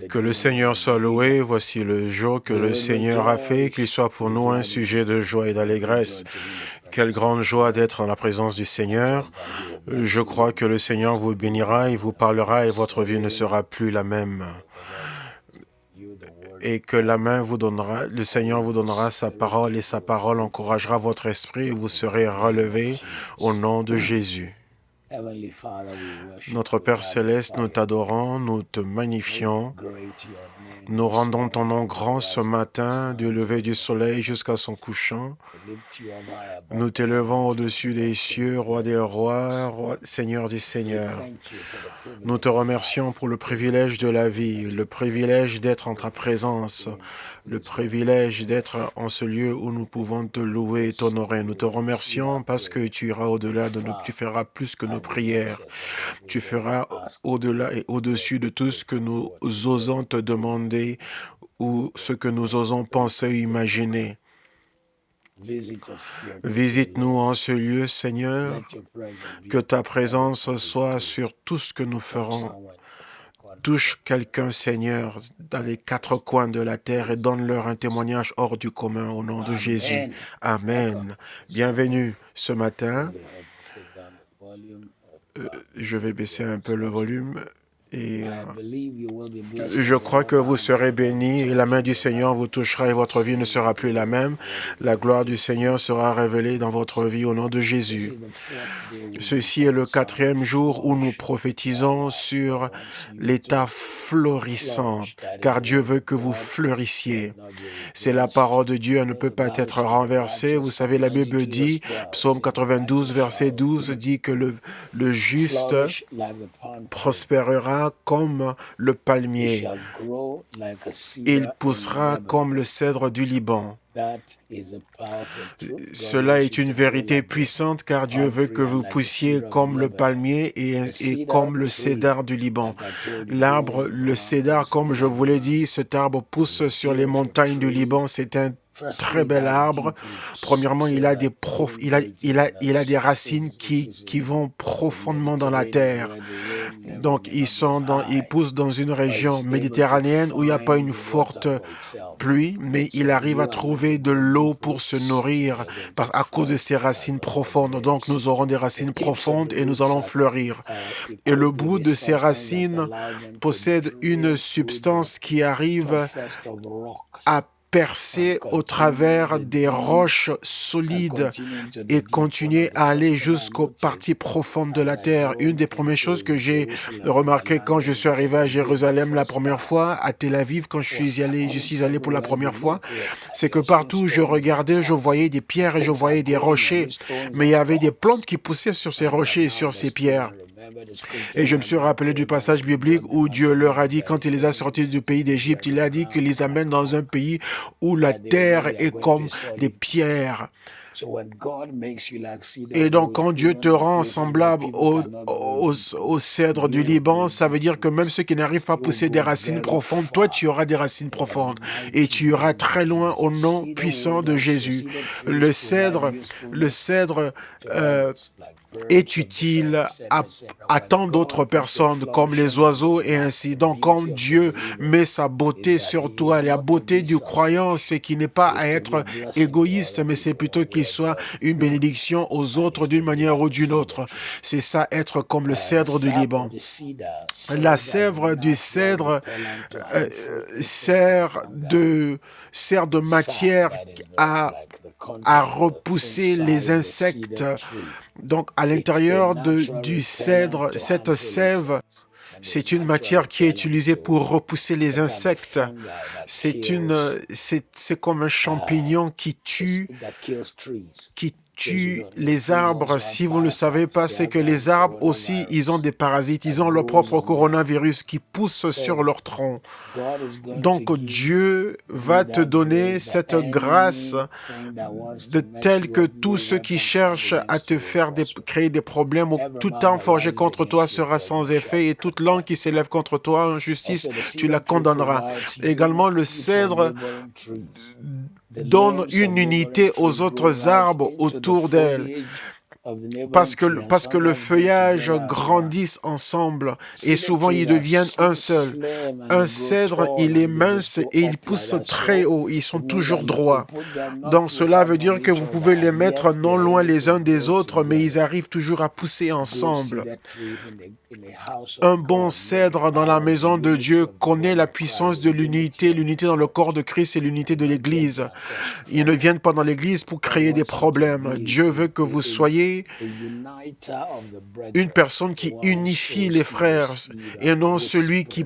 Que le Seigneur soit loué. Voici le jour que le Seigneur a fait, qu'il soit pour nous un sujet de joie et d'allégresse. Quelle grande joie d'être en la présence du Seigneur. Je crois que le Seigneur vous bénira, il vous parlera et votre vie ne sera plus la même. Et que la main vous donnera, le Seigneur vous donnera sa parole et sa parole encouragera votre esprit et vous serez relevé au nom de Jésus. Notre Père Céleste, nous t'adorons, nous te magnifions. Nous rendons ton nom grand ce matin, du lever du soleil jusqu'à son couchant. Nous t'élevons au-dessus des cieux, roi des rois, Seigneur des seigneurs. Nous te remercions pour le privilège de la vie, le privilège d'être en ta présence, le privilège d'être en ce lieu où nous pouvons te louer et t'honorer. Nous te remercions parce que tu iras au-delà de nous, tu feras plus que nos prières. Tu feras au-delà et au-dessus de tout ce que nous osons te demander ou ce que nous osons penser ou imaginer. Visite-nous en ce lieu, Seigneur, que ta présence soit sur tout ce que nous ferons. Touche quelqu'un, Seigneur, dans les quatre coins de la terre et donne-leur un témoignage hors du commun au nom de Jésus. Amen. Bienvenue ce matin. Je vais baisser un peu le volume. Et je crois que vous serez bénis et la main du Seigneur vous touchera et votre vie ne sera plus la même. La gloire du Seigneur sera révélée dans votre vie au nom de Jésus. Ceci est le 4e jour où nous prophétisons sur l'état florissant, car Dieu veut que vous fleurissiez. C'est la parole de Dieu, elle ne peut pas être renversée. Vous savez, la Bible dit, Psaume 92, verset 12, dit que le juste prospérera comme le palmier. Il poussera comme le cèdre du Liban. Cela est une vérité puissante car Dieu veut que vous poussiez comme le palmier et comme le cédar du Liban. L'arbre, le cédar, comme je vous l'ai dit, cet arbre pousse sur les montagnes du Liban. C'est un très bel arbre. Premièrement, il a des racines qui vont profondément dans la terre. Donc, ils poussent dans une région méditerranéenne où il n'y a pas une forte pluie, mais il arrive à trouver de l'eau pour se nourrir à cause de ses racines profondes. Donc, nous aurons des racines profondes et nous allons fleurir. Et le bout de ces racines possède une substance qui arrive à percer au travers des roches solides et continuer à aller jusqu'aux parties profondes de la terre. Une des premières choses que j'ai remarqué quand je suis arrivé à Jérusalem la première fois, à Tel Aviv, quand je suis allé pour la première fois, c'est que partout où je regardais, je voyais des pierres et je voyais des rochers, mais il y avait des plantes qui poussaient sur ces rochers et sur ces pierres. Et je me suis rappelé du passage biblique où Dieu leur a dit, quand il les a sortis du pays d'Égypte, il a dit qu'il les amène dans un pays où la terre est comme des pierres. Et donc, quand Dieu te rend semblable au cèdre du Liban, ça veut dire que même ceux qui n'arrivent pas à pousser des racines profondes, toi, tu auras des racines profondes. Et tu iras très loin au nom puissant de Jésus. Le cèdre est utile à tant d'autres personnes comme les oiseaux et ainsi. Donc, comme Dieu met sa beauté sur toi, la beauté du croyant, c'est qu'il n'est pas à être égoïste, mais c'est plutôt qu'il soit une bénédiction aux autres d'une manière ou d'une autre. C'est ça, être comme le cèdre du Liban. La sève du cèdre sert de matière à repousser les insectes. Donc, à l'intérieur du cèdre, cette sève, c'est une matière qui est utilisée pour repousser les insectes. C'est comme un champignon qui tue les arbres. Si vous ne le savez pas, c'est que les arbres aussi, ils ont des parasites. Ils ont leur propre coronavirus qui pousse sur leur tronc. Donc, Dieu va te donner cette grâce de telle que tous ceux qui cherchent à te faire créer des problèmes ou tout arme forgé contre toi sera sans effet et toute langue qui s'élève contre toi en justice, tu la condamneras. Également, le cèdre donne une unité aux autres arbres autour d'elle. parce que le feuillage grandisse ensemble et souvent ils deviennent un seul. Un cèdre, il est mince et il pousse très haut. Ils sont toujours droits. Donc cela veut dire que vous pouvez les mettre non loin les uns des autres, mais ils arrivent toujours à pousser ensemble. Un bon cèdre dans la maison de Dieu connaît la puissance de l'unité dans le corps de Christ et l'unité de l'Église. Ils ne viennent pas dans l'Église pour créer des problèmes. Dieu veut que vous soyez une personne qui unifie les frères et non celui qui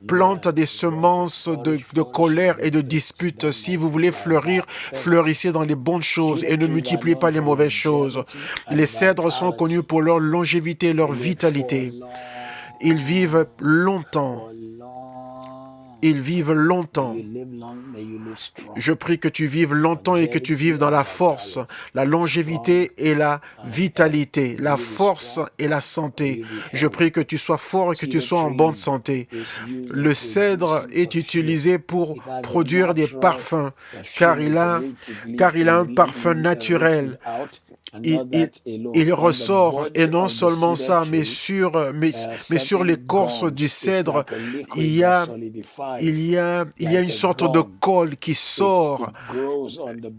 plante des semences de colère et de disputes. Si vous voulez fleurir, fleurissez dans les bonnes choses et ne multipliez pas les mauvaises choses. Les cèdres sont connus pour leur longévité, leur vitalité. Ils vivent longtemps. Ils vivent longtemps. Je prie que tu vives longtemps et que tu vives dans la force, la longévité et la vitalité, la force et la santé. Je prie que tu sois fort et que tu sois en bonne santé. Le cèdre est utilisé pour produire des parfums, car il a un parfum naturel. Il ressort, et non seulement ça, mais sur l'écorce du cèdre, il y a une sorte de colle qui sort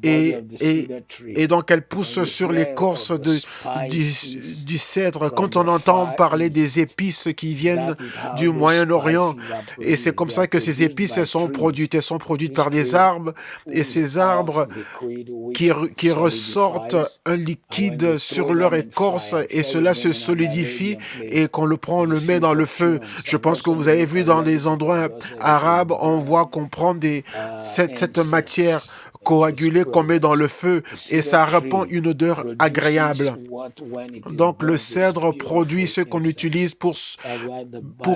et donc elle pousse sur l'écorce du cèdre. Quand on entend parler des épices qui viennent du Moyen-Orient, et c'est comme ça que ces épices elles sont produites par des arbres, et ces arbres qui ressortent un liquide sur leur écorce et cela se solidifie et qu'on le prend, on le met dans le feu. Je pense que vous avez vu dans les endroits arabes, on voit qu'on prend cette matière coagulée qu'on met dans le feu et ça répand une odeur agréable. Donc le cèdre produit ce qu'on utilise pour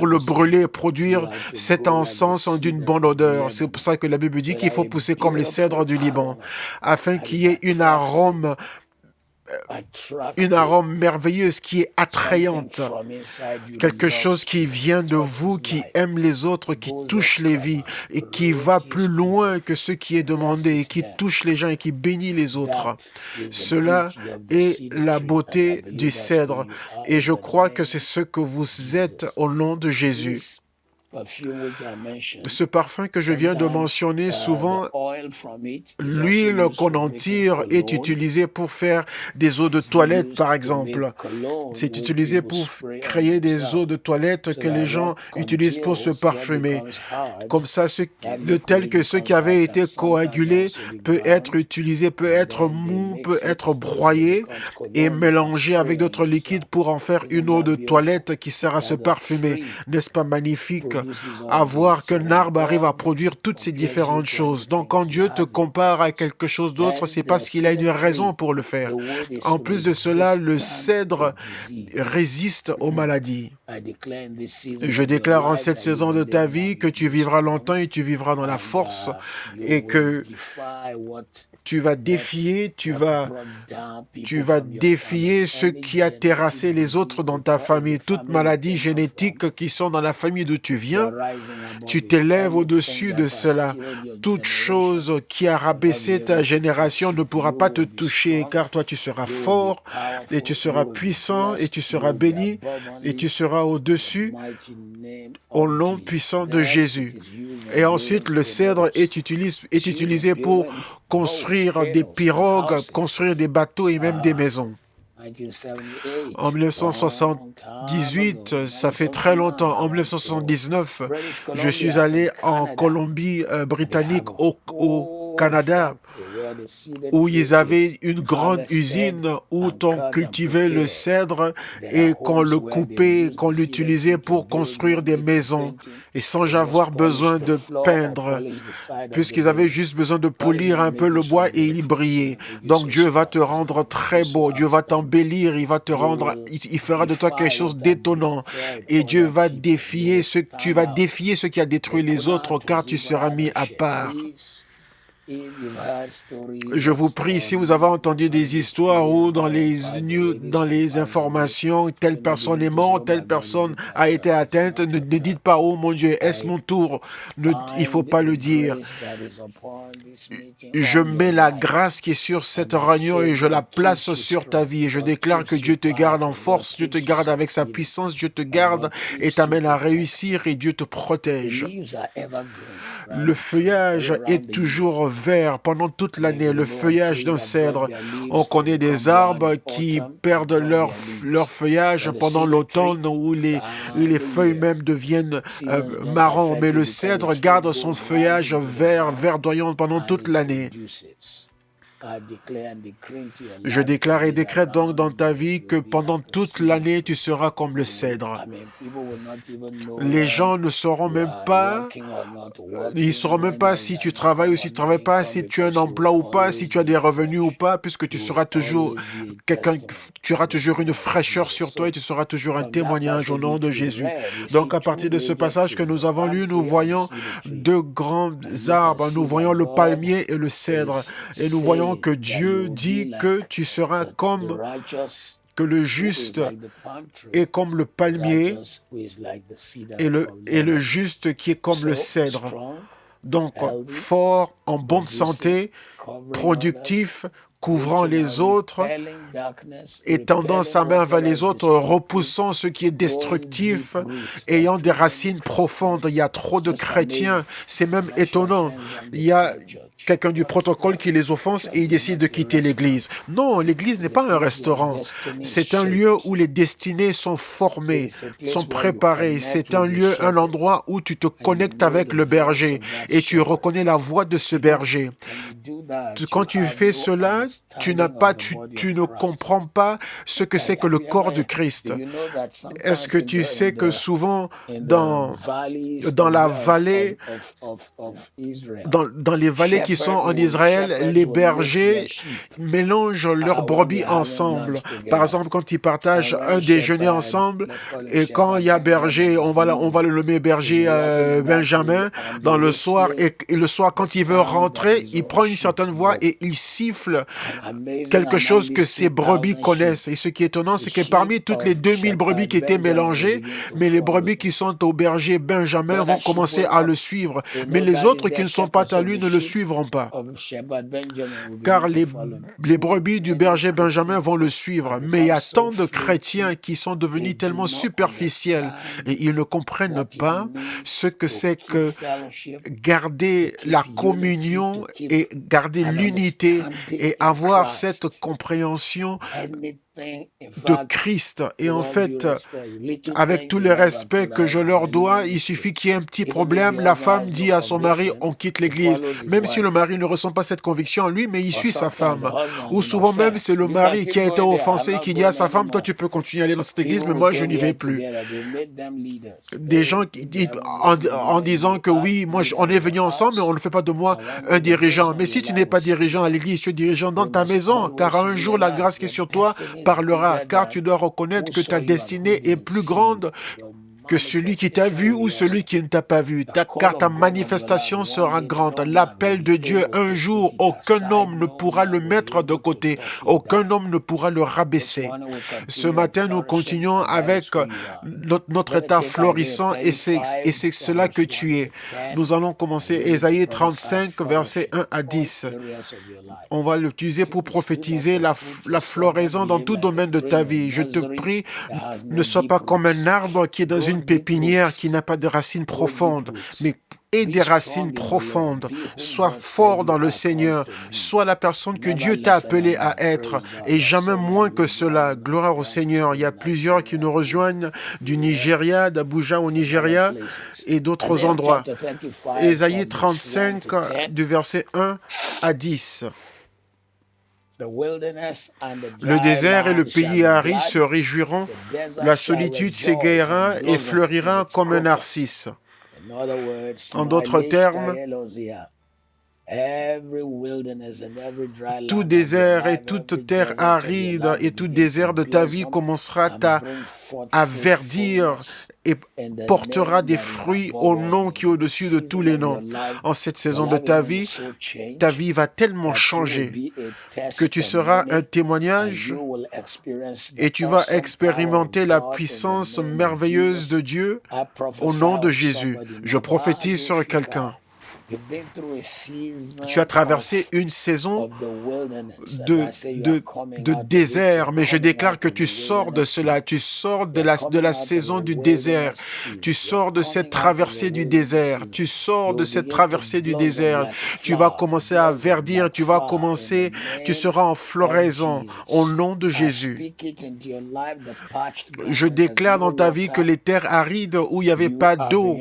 le brûler, produire cet encens d'une bonne odeur. C'est pour ça que la Bible dit qu'il faut pousser comme les cèdres du Liban, afin qu'il y ait une arôme merveilleuse qui est attrayante, quelque chose qui vient de vous, qui aime les autres, qui touche les vies et qui va plus loin que ce qui est demandé et qui touche les gens et qui bénit les autres. Cela est la beauté du cèdre et je crois que c'est ce que vous êtes au nom de Jésus. Ce parfum que je viens de mentionner, souvent, l'huile qu'on en tire est utilisée pour faire des eaux de toilette, par exemple. C'est utilisé pour créer des eaux de toilette que les gens utilisent pour se parfumer. Comme ça, de tel que ce qui avait été coagulé peut être utilisé, peut être mou, peut être broyé et mélangé avec d'autres liquides pour en faire une eau de toilette qui sert à se parfumer. N'est-ce pas magnifique? À voir qu'un arbre arrive à produire toutes ces différentes choses. Donc, quand Dieu te compare à quelque chose d'autre, c'est parce qu'il a une raison pour le faire. En plus de cela, le cèdre résiste aux maladies. Je déclare en cette saison de ta vie que tu vivras longtemps et tu vivras dans la force et que tu vas défier ce qui a terrassé les autres dans ta famille. Toutes maladies génétiques qui sont dans la famille d'où tu viens, tu t'élèves au-dessus de cela. Toute chose qui a rabaissé ta génération ne pourra pas te toucher, car toi tu seras fort et tu seras puissant et tu seras béni et tu seras au-dessus au nom puissant de Jésus. Et ensuite, le cèdre est utilisé pour construire des pirogues, construire des bateaux et même des maisons. En 1978, ça fait très longtemps, en 1979, je suis allé en Colombie-Britannique au Canada, où ils avaient une grande usine où on cultivait le cèdre et qu'on le coupait, qu'on l'utilisait pour construire des maisons et sans avoir besoin de peindre, puisqu'ils avaient juste besoin de polir un peu le bois et il brillait. Donc Dieu va te rendre très beau, Dieu va t'embellir, il fera de toi quelque chose d'étonnant et Dieu va tu vas défier ce qui a détruit les autres car tu seras mis à part. Je vous prie, si vous avez entendu des histoires ou dans les informations, telle personne est morte, telle personne a été atteinte, ne dites pas, oh mon Dieu, est-ce mon tour? Il ne faut pas le dire. Je mets la grâce qui est sur cette réunion et je la place sur ta vie. Et je déclare que Dieu te garde en force, Dieu te garde avec sa puissance, Dieu te garde et t'amène à réussir et Dieu te protège. Le feuillage est toujours vert pendant toute l'année, le feuillage d'un cèdre. On connaît des arbres qui perdent leur feuillage pendant l'automne où les feuilles même deviennent marron, mais le cèdre garde son feuillage vert, verdoyant pendant toute l'année. Je déclare et décrète donc dans ta vie que pendant toute l'année, tu seras comme le cèdre. Les gens ne sauront même pas, ils ne sauront même pas si tu travailles ou si tu ne travailles pas, si tu as un emploi ou pas, si tu as des revenus ou pas, puisque tu seras toujours quelqu'un, tu auras toujours une fraîcheur sur toi et tu seras toujours un témoignage au nom de Jésus. Donc à partir de ce passage que nous avons lu, nous voyons deux grands arbres, nous voyons le palmier et le cèdre, et nous voyons que Dieu dit que tu seras comme, que le juste est comme le palmier et le juste qui est comme le cèdre. Donc, fort, en bonne santé, productif, couvrant les autres, étendant sa main vers les autres, repoussant ce qui est destructif, ayant des racines profondes. Il y a trop de chrétiens, c'est même étonnant. Il y a quelqu'un du protocole qui les offense et il décide de quitter l'église. Non, l'église n'est pas un restaurant. C'est un lieu où les destinées sont formées, sont préparées. C'est un lieu, un endroit où tu te connectes avec le berger et tu reconnais la voix de ce berger. Quand tu fais cela, tu ne comprends pas ce que c'est que le corps du Christ. Est-ce que tu sais que souvent dans la vallée, dans les vallées qui sont en Israël, les bergers mélangent leurs brebis ensemble. Par exemple, quand ils partagent un déjeuner ensemble, et quand il y a berger, on va le nommer berger Benjamin, dans le soir, et le soir, quand il veut rentrer, il prend une certaine voix et il siffle quelque chose que ces brebis connaissent. Et ce qui est étonnant, c'est que parmi toutes les 2000 brebis qui étaient mélangées, mais les brebis qui sont au berger Benjamin vont commencer à le suivre. Mais les autres qui ne sont pas à lui ne le suivront pas. Car les brebis du berger Benjamin vont le suivre. Mais il y a tant de chrétiens qui sont devenus tellement superficiels et ils ne comprennent pas ce que c'est que garder la communion et garder l'unité et avoir cette compréhension de Christ. Et en fait, avec tout le respect que je leur dois, il suffit qu'il y ait un petit problème. La femme dit à son mari, on quitte l'église. Même si le mari ne ressent pas cette conviction en lui, mais il suit sa femme. Ou souvent même, c'est le mari qui a été offensé, qui dit à sa femme, toi tu peux continuer à aller dans cette église, mais moi je n'y vais plus. Des gens qui disent, en disant que oui, moi on est venus ensemble, mais on ne fait pas de moi un dirigeant. Mais si tu n'es pas dirigeant à l'église, tu es dirigeant dans ta maison, car un jour la grâce qui est sur toi parlera, car tu dois reconnaître que ta destinée est plus grande que celui qui t'a vu ou celui qui ne t'a pas vu, car ta manifestation sera grande. L'appel de Dieu, un jour, aucun homme ne pourra le mettre de côté, aucun homme ne pourra le rabaisser. Ce matin, nous continuons avec notre état florissant et c'est cela que tu es. Nous allons commencer Ésaïe 35, versets 1 à 10. On va l'utiliser pour prophétiser la floraison dans tout domaine de ta vie. Je te prie, ne sois pas comme un arbre qui est dans une pépinière qui n'a pas de racines profondes, mais aie des racines profondes. Sois fort dans le Seigneur. Sois la personne que Dieu t'a appelé à être et jamais moins que cela. Gloire au Seigneur. Il y a plusieurs qui nous rejoignent du Nigeria, d'Abuja au Nigeria et d'autres endroits. Ésaïe 35, du verset 1 à 10. Le désert et le pays aride se réjouiront, la solitude s'égayera et fleurira comme un narcisse. En d'autres termes, Tout désert et toute terre aride et tout désert de ta vie commencera à verdir et portera des fruits au nom qui est au-dessus de tous les noms. En cette saison de ta vie va tellement changer que tu seras un témoignage et tu vas expérimenter la puissance merveilleuse de Dieu au nom de Jésus. Je prophétise sur quelqu'un. Tu as traversé une saison de désert, mais je déclare que tu sors de cela, tu sors de la saison du désert, tu sors de cette traversée du désert, tu sors de cette traversée du désert, tu vas commencer à verdir, tu seras en floraison au nom de Jésus. Je déclare dans ta vie que les terres arides où il n'y avait pas d'eau,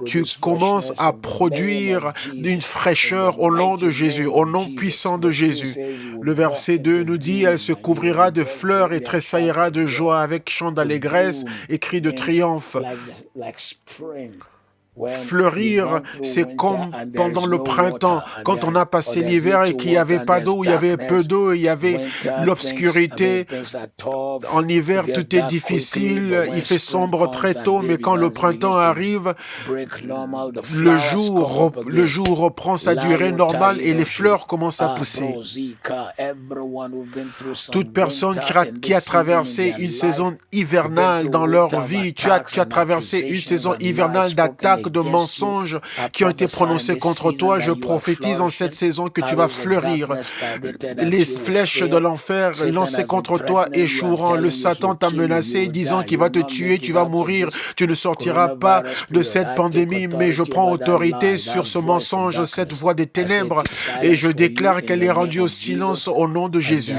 tu commences à produire d'une fraîcheur au nom de Jésus, au nom puissant de Jésus. Le verset 2 nous dit, elle se couvrira de fleurs et tressaillera de joie avec chant d'allégresse et cri de triomphe. Fleurir, c'est comme pendant le printemps, quand on a passé l'hiver et qu'il n'y avait pas d'eau, il y avait peu d'eau, il y avait l'obscurité. En hiver, tout est difficile, il fait sombre très tôt, mais quand le printemps arrive, le jour reprend sa durée normale et les fleurs commencent à pousser. Toute personne qui a traversé une saison hivernale dans leur vie, tu as traversé une saison hivernale d'attaques, de mensonges qui ont été prononcés contre toi, je prophétise en cette saison que tu vas fleurir. Les flèches de l'enfer lancées contre toi échoueront. Le Satan t'a menacé disant qu'il va te tuer, tu vas mourir, tu ne sortiras pas de cette pandémie, mais je prends autorité sur ce mensonge, cette voix des ténèbres, et je déclare qu'elle est rendue au silence au nom de Jésus.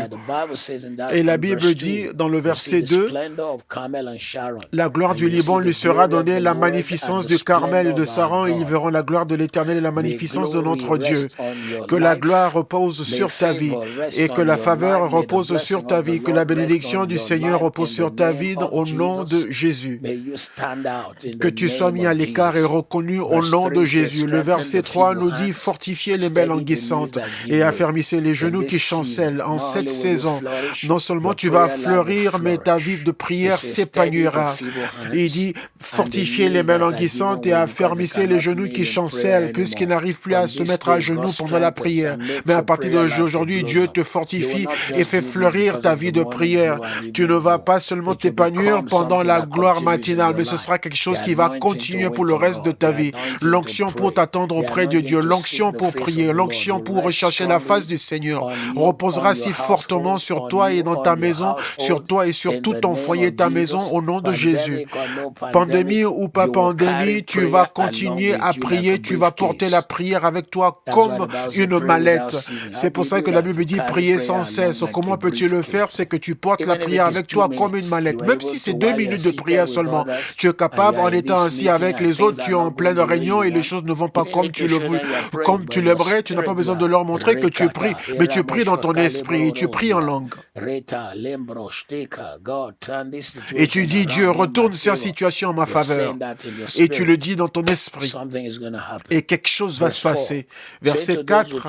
Et la Bible dit dans le verset 2, la gloire du Liban lui sera donnée, la magnificence du Carmel et de Saran, ils verront la gloire de l'Éternel et la magnificence de notre Dieu. Que la gloire repose sur ta vie et que la faveur repose sur ta vie, que la bénédiction du Seigneur repose sur ta vie au nom de Jésus. Que tu sois mis à l'écart et reconnu au nom de Jésus. Le verset 3 nous dit, fortifiez les mains languissantes et affermissez les genoux qui chancellent. En cette saison, non seulement tu vas fleurir, mais ta vie de prière s'épanouira. Il dit, fortifiez les mains languissantes et affermissez les genoux qui chancellent, puisqu'ils n'arrivent plus à se mettre à genoux pendant la prière. Mais à partir d'aujourd'hui, Dieu te fortifie et fait fleurir ta vie de prière. Tu ne vas pas seulement t'épanouir pendant la gloire matinale, mais ce sera quelque chose qui va continuer pour le reste de ta vie. L'onction pour t'attendre auprès de Dieu, l'onction pour prier, l'onction pour rechercher la face du Seigneur reposera si fortement sur toi et dans ta maison, sur toi et sur tout ton foyer, ta maison, au nom de Jésus. Pandémie ou pas pandémie, tu vas continuer à prier, tu vas porter la prière avec toi comme une mallette. C'est pour ça que la Bible dit prier sans cesse. Comment peux-tu le faire? C'est que tu portes la prière avec toi comme une mallette. Même si c'est 2 minutes de prière seulement, tu es capable, en étant ainsi avec les autres, tu es en pleine réunion et les choses ne vont pas comme tu l'aimerais, tu n'as pas besoin de leur montrer que tu pries, mais tu pries dans ton esprit et tu pries en langue. Et tu dis, Dieu, retourne cette situation en ma faveur. Et tu le dis dans ton esprit. Et quelque chose va se passer. Verset 4.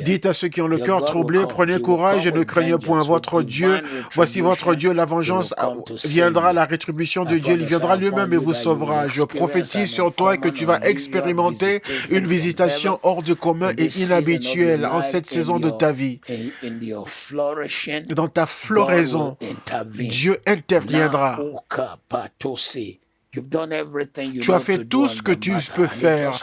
Dites à ceux qui ont le cœur troublé, prenez courage et ne craignez point votre Dieu. Voici votre Dieu, la vengeance viendra, la rétribution de Dieu, il viendra lui-même et vous sauvera. Je prophétise sur toi que tu vas expérimenter une visitation hors du commun et inhabituelle en cette saison de ta vie. Dans ta floraison, Dieu interviendra. Tu as fait tout ce que tu peux faire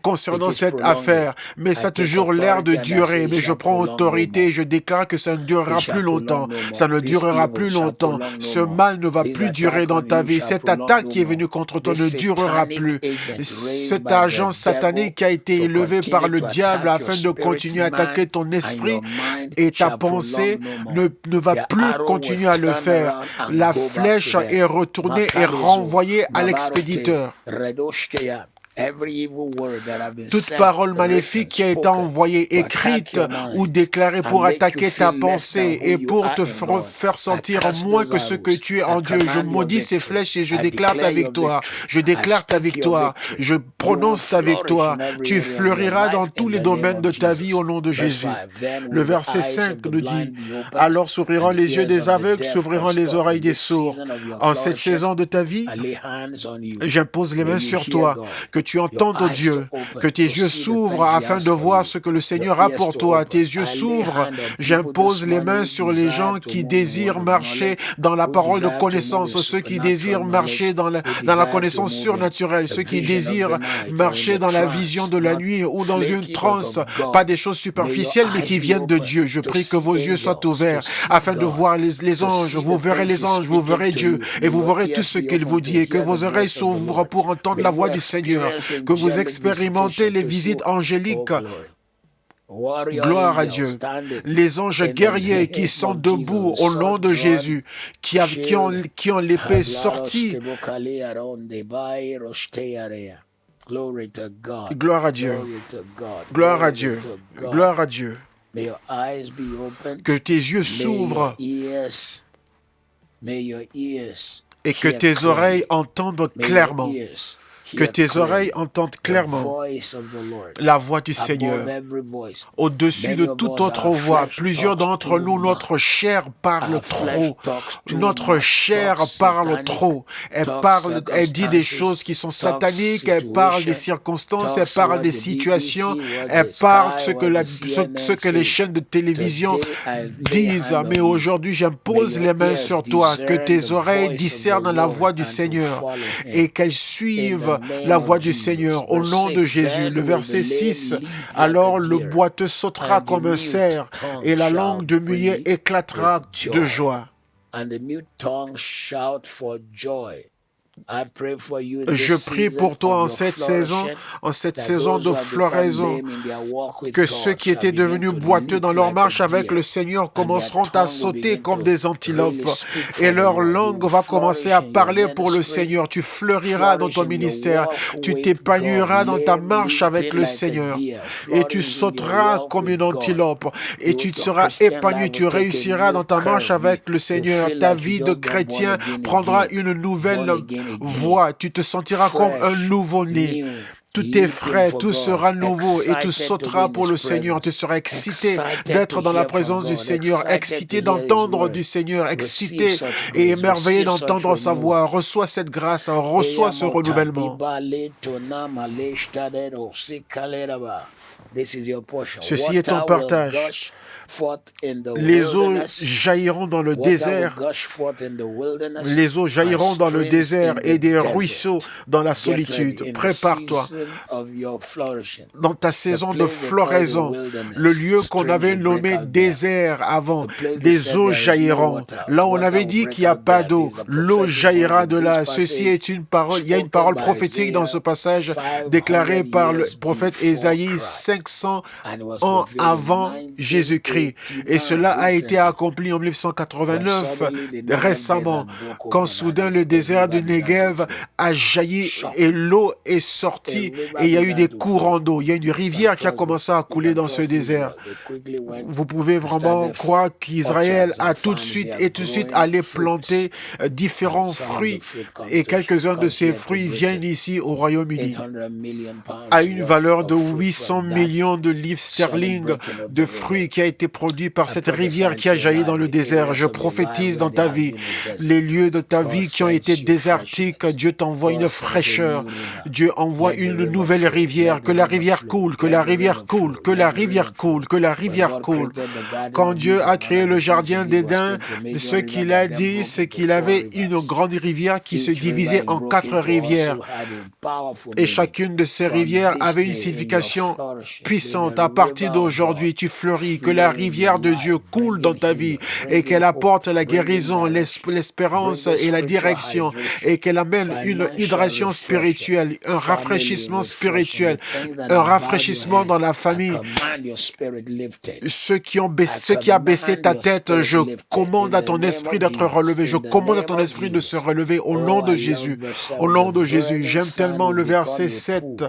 concernant cette affaire, mais ça a toujours l'air de durer. Mais je prends autorité et je déclare que ça ne durera plus longtemps. Ça ne durera plus longtemps. Ce mal ne va plus durer dans ta vie. Cette attaque qui est venue contre toi ne durera plus. Cet agent satanique qui a été élevé par le diable afin de continuer à attaquer ton esprit et ta pensée ne va plus continuer à le faire. La flèche est retournée et renvoyée à l'expéditeur. Toute parole maléfique qui a été envoyée, écrite ou déclarée pour attaquer ta pensée et pour te faire sentir moins que ce que tu es en Dieu, je maudis ces flèches et je déclare ta victoire. Je déclare ta victoire. Je prononce ta victoire. Tu fleuriras dans tous les domaines de ta vie au nom de Jésus. Le verset 5 nous dit, « Alors s'ouvriront les yeux des aveugles, s'ouvriront les oreilles des sourds. » En cette saison de ta vie, j'impose les mains sur toi, que tu entendes Dieu, que tes yeux s'ouvrent afin de voir ce que le Seigneur a pour toi. Tes yeux s'ouvrent. J'impose les mains sur les gens qui désirent marcher dans la parole de connaissance, ceux qui désirent marcher dans la connaissance surnaturelle, ceux qui désirent marcher dans la vision de la nuit ou dans une transe, pas des choses superficielles, mais qui viennent de Dieu. Je prie que vos yeux soient ouverts afin de voir les anges. Vous verrez les anges, vous verrez Dieu et vous verrez tout ce qu'il vous dit et que vos oreilles s'ouvrent pour entendre la voix du Seigneur, que vous expérimentez les visites angéliques. Gloire à Dieu. Les anges guerriers qui sont debout au nom de Jésus, qui ont l'épée sortie. Gloire à Dieu. Gloire à Dieu. Gloire à Dieu. Que tes yeux s'ouvrent et que tes oreilles entendent clairement. Que tes oreilles entendent clairement la voix du Seigneur. Au-dessus de toute autre voix, plusieurs d'entre nous, notre chair parle trop. Notre chair parle trop. Elle dit des choses qui sont sataniques, elle parle des circonstances, elle parle des situations, elle parle ce que les chaînes de télévision disent. Mais aujourd'hui, j'impose les mains sur toi, que tes oreilles discernent la voix du Seigneur et qu'elles suivent la voix du Seigneur au nom de Jésus. Le verset 6, alors le boiteux sautera comme un cerf et la langue de muet éclatera de joie. Je prie pour toi en cette saison de floraison, que ceux qui étaient devenus boiteux dans leur marche avec le Seigneur commenceront à sauter comme des antilopes et leur langue va commencer à parler pour le Seigneur. Tu fleuriras dans ton ministère, tu t'épanouiras dans ta marche avec le Seigneur et tu sauteras comme une antilope et tu seras épanoui, tu réussiras dans ta marche avec le Seigneur. Ta vie de chrétien prendra une nouvelle voix, tu te sentiras comme un nouveau-né. Tout est frais, tout sera nouveau et tu sauteras pour le Seigneur. Tu seras excité d'être dans la présence du Seigneur, excité d'entendre du Seigneur, excité et émerveillé d'entendre sa voix. Reçois cette grâce, reçois ce renouvellement. Ceci est ton partage. Les eaux jailliront dans le désert. Les eaux jailliront dans le désert et des ruisseaux dans la solitude. Prépare-toi dans ta saison de floraison. Le lieu qu'on avait nommé désert avant, des eaux jailliront. Là, on avait dit qu'il n'y a pas d'eau. L'eau jaillira de là. Ceci est une parole. Il y a une parole prophétique dans ce passage déclarée par le prophète Ésaïe 500 ans avant Jésus-Christ. Et cela a été accompli en 1989, récemment, quand soudain le désert du Negev a jailli et l'eau est sortie et il y a eu des courants d'eau. Il y a une rivière qui a commencé à couler dans ce désert. Vous pouvez vraiment croire qu'Israël a tout de suite allé planter différents fruits et quelques-uns de ces fruits viennent ici au Royaume-Uni à une valeur de 800 millions de livres sterling de fruits qui a été produit par cette rivière qui a jailli dans le désert. Je prophétise dans ta vie, les lieux de ta vie qui ont été désertiques, Dieu t'envoie une fraîcheur, Dieu envoie une nouvelle rivière, que la rivière coule, que la rivière coule, que la rivière coule, que la rivière coule. Quand Dieu a créé le jardin d'Éden, ce qu'il a dit, c'est qu'il avait une grande rivière qui se divisait en 4 rivières. Et chacune de ces rivières avait une signification puissante. À partir d'aujourd'hui, tu fleuris, que la rivière de Dieu coule dans ta vie et qu'elle apporte la guérison, l'espérance et la direction et qu'elle amène une hydration spirituelle, un rafraîchissement rafraîchissement spirituel, un rafraîchissement dans la famille. Ce qui a baissé ta tête, je commande à ton esprit d'être relevé. Je commande à ton esprit de se relever au nom de Jésus. Au nom de Jésus. J'aime tellement le verset 7.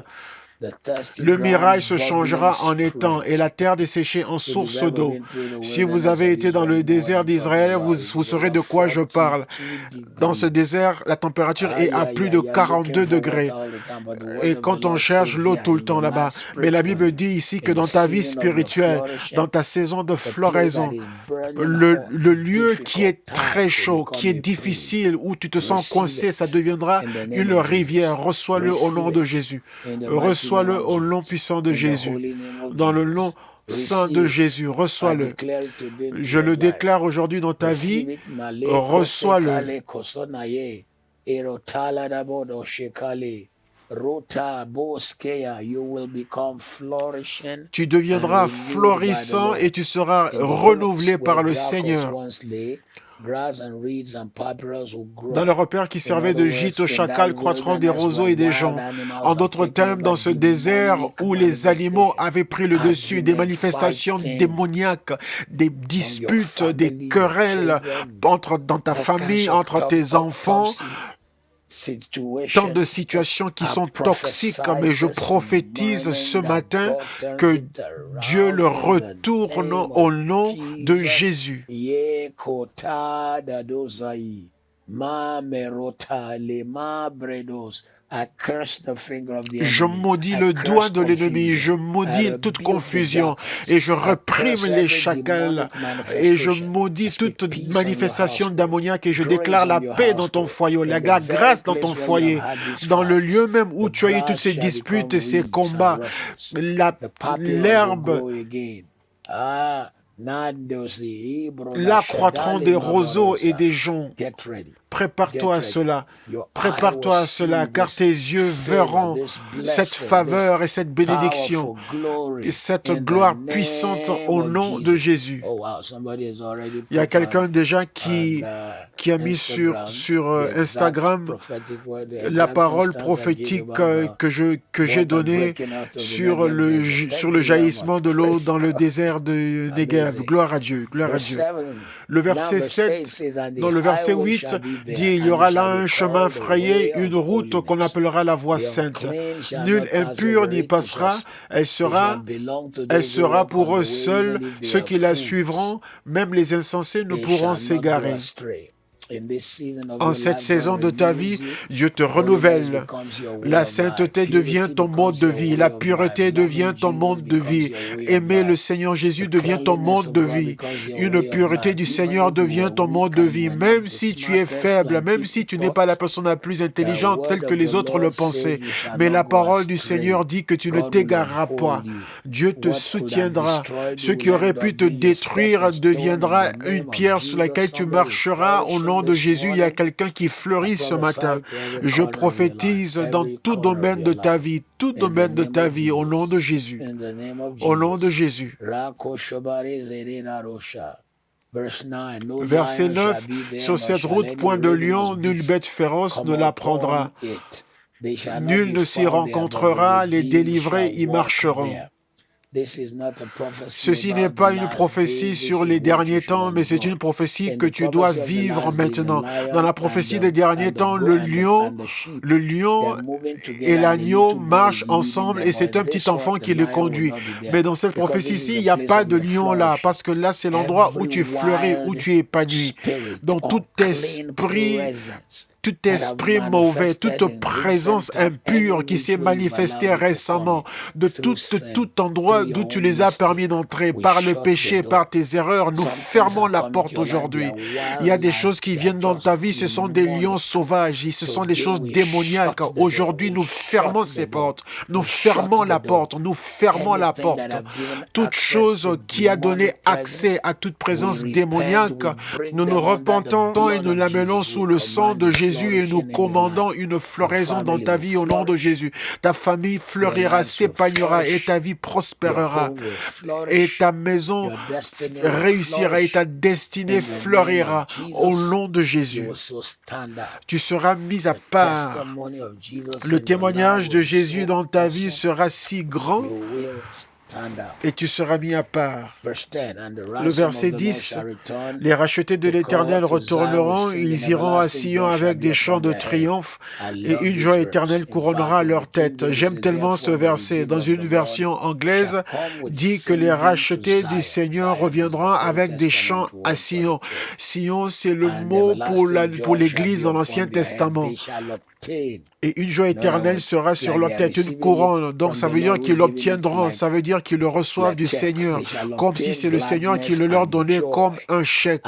Le mirage se changera en étang et la terre desséchée en source d'eau. Si vous avez été dans le désert d'Israël, vous saurez de quoi je parle. Dans ce désert, la température est à plus de 42 degrés. Et quand on cherche l'eau tout le temps là-bas. Mais la Bible dit ici que dans ta vie spirituelle, dans ta saison de floraison, le lieu qui est très chaud, qui est difficile, où tu te sens coincé, ça deviendra une rivière. Reçois-le au nom de Jésus. Reçois-le au nom puissant de Jésus. Dans le nom saint de Jésus, reçois-le. Je le déclare aujourd'hui dans ta vie. Reçois-le. Tu deviendras florissant et tu seras renouvelé par le Seigneur. Dans le repère qui servait de gîte aux chacals, croîtront des roseaux et des joncs. En d'autres termes, dans ce désert où les animaux avaient pris le dessus, des manifestations démoniaques, des disputes, des querelles dans ta famille, entre tes enfants, tant de situations qui sont toxiques, mais je prophétise ce matin que Dieu le retourne au nom de Jésus. Je maudis le doigt de l'ennemi, je maudis toute confusion et je réprime les chacals et je maudis toute manifestation d'ammoniaque et je déclare la paix dans ton foyer, la grâce dans ton foyer, dans le lieu même où tu as eu toutes ces disputes et ces combats, l'herbe. Là croîtront des roseaux et des joncs. Prépare-toi à cela. Prépare-toi à cela, car tes yeux verront cette faveur et cette bénédiction et cette gloire puissante au nom de Jésus. Il y a quelqu'un déjà qui a mis sur Instagram la parole prophétique que j'ai donnée sur le jaillissement de l'eau dans le désert de Negev. Gloire à Dieu, gloire à Dieu. Le verset 7, dans le verset 8, dit, il y aura là un chemin frayé, une route qu'on appellera la voie sainte. Nul impur n'y passera, elle sera pour eux seuls, ceux qui la suivront, même les insensés ne pourront s'égarer. En cette saison de ta vie, Dieu te renouvelle. La sainteté devient ton mode de vie. La pureté devient ton mode de vie. Aimer le Seigneur Jésus devient ton mode de vie. Une pureté du Seigneur devient ton mode de vie. Même si tu es faible, même si tu n'es pas la personne la plus intelligente telle que les autres le pensaient. Mais la parole du Seigneur dit que tu ne t'égareras pas. Dieu te soutiendra. Ce qui aurait pu te détruire deviendra une pierre sur laquelle tu marcheras au nom de Jésus. Il y a quelqu'un qui fleurit ce matin. Je prophétise dans tout domaine de ta vie, au nom de Jésus. Au nom de Jésus. Verset 9, sur cette route, point de lion, nulle bête féroce ne la prendra. Nul ne s'y rencontrera, les délivrés y marcheront. Ceci n'est pas une prophétie sur les derniers temps, mais c'est une prophétie que tu dois vivre maintenant. Dans la prophétie des derniers temps, le lion et l'agneau marchent ensemble et c'est un petit enfant qui le conduit. Mais dans cette prophétie-ci, il n'y a pas de lion là, parce que là, c'est l'endroit où tu fleuris, où tu es épanoui. Donc tout esprit mauvais, toute présence impure qui s'est manifestée récemment, de tout endroit d'où tu les as permis d'entrer, par le péché, par tes erreurs, nous fermons la porte aujourd'hui. Il y a des choses qui viennent dans ta vie, ce sont des lions sauvages, ce sont des choses démoniaques. Aujourd'hui, nous fermons ces portes, nous fermons la porte, nous fermons la porte. Toute chose qui a donné accès à toute présence démoniaque, nous nous repentons et nous l'amenons sous le sang de Jésus. Jésus et nous commandons une floraison dans ta vie au nom de Jésus. Ta famille fleurira, s'épanouira et ta vie prospérera. Et ta maison réussira et ta destinée fleurira au nom de Jésus. Tu seras mis à part. Le témoignage de Jésus dans ta vie sera si grand et tu seras mis à part. Le verset 10, les rachetés de l'Éternel retourneront, ils iront à Sion avec des chants de triomphe et une joie éternelle couronnera leur tête. J'aime tellement ce verset. Dans une version anglaise, dit que les rachetés du Seigneur reviendront avec des chants à Sion. Sion, c'est le mot pour l'Église dans l'Ancien Testament. Et une joie éternelle sera sur leur tête, une couronne. Donc ça veut dire qu'ils l'obtiendront, ça veut dire qu'ils le reçoivent du Seigneur, comme si c'est le Seigneur qui le leur donnait comme un chèque.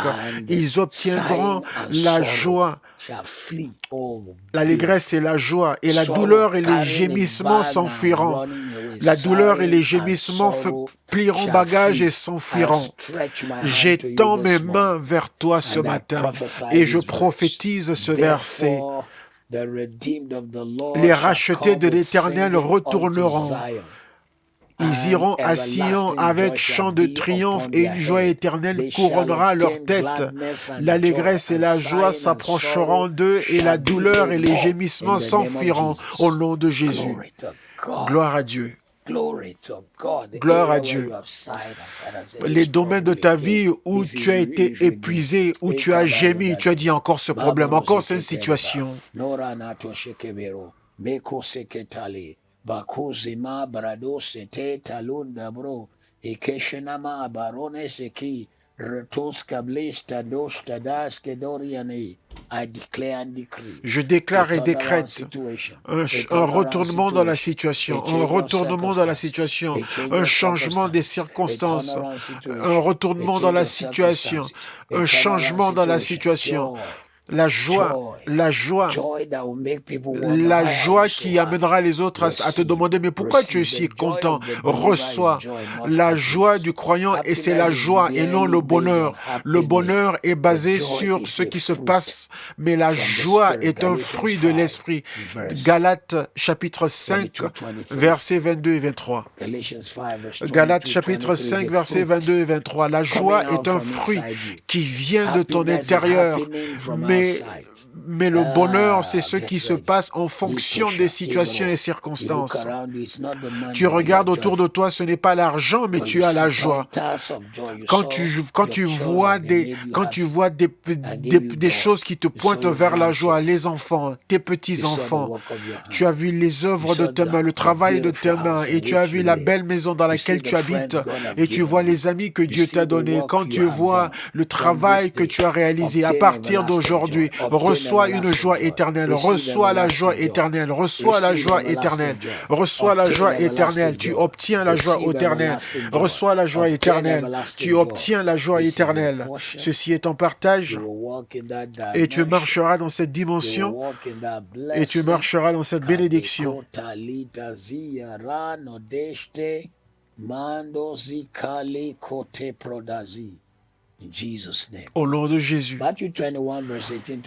Ils obtiendront la joie, l'allégresse et la joie, et la douleur et les gémissements s'enfuiront. La douleur et les gémissements plieront bagages et s'enfuiront. J'étends mes mains vers toi ce matin et je prophétise ce verset. Les rachetés de l'Éternel retourneront. Ils iront à Sion avec chant de triomphe et une joie éternelle couronnera leur tête. L'allégresse et la joie s'approcheront d'eux et la douleur et les gémissements s'enfuiront au nom de Jésus. Gloire à Dieu. Gloire à Dieu. Les domaines de ta vie où tu as été épuisé, où tu as gémi, tu as dit encore ce problème, encore cette situation. Je déclare et décrète un retournement dans la situation, un retournement dans la situation, un changement des circonstances, un retournement dans la situation, un changement dans la situation. La joie qui amènera les autres à te demander, mais pourquoi tu es si content? Reçois la joie du croyant et c'est la joie et non le bonheur. Le bonheur est basé sur ce qui se passe, mais la joie est un fruit de l'esprit. Galates chapitre 5, versets 22 et 23. Galates chapitre 5, versets 22 et 23. La joie est un fruit qui vient de ton intérieur, mais le bonheur, c'est ce qui se passe en fonction des situations et circonstances. Tu regardes autour de toi, ce n'est pas l'argent, mais tu as la joie. Quand tu vois des choses qui te pointent vers la joie, les enfants, tes petits-enfants, tu as vu les œuvres de tes mains, le travail de tes mains, et tu as vu la belle maison dans laquelle tu habites, et tu vois les amis que Dieu t'a donnés. Quand tu vois le travail que tu as réalisé, à partir d'aujourd'hui, reçois une joie éternelle, reçois la joie éternelle, reçois la joie éternelle, reçois la joie éternelle, tu obtiens la joie éternelle, reçois la joie éternelle, tu obtiens la joie éternelle. Ceci est ton partage et tu marcheras dans cette dimension et tu marcheras dans cette bénédiction. Au nom de Jésus.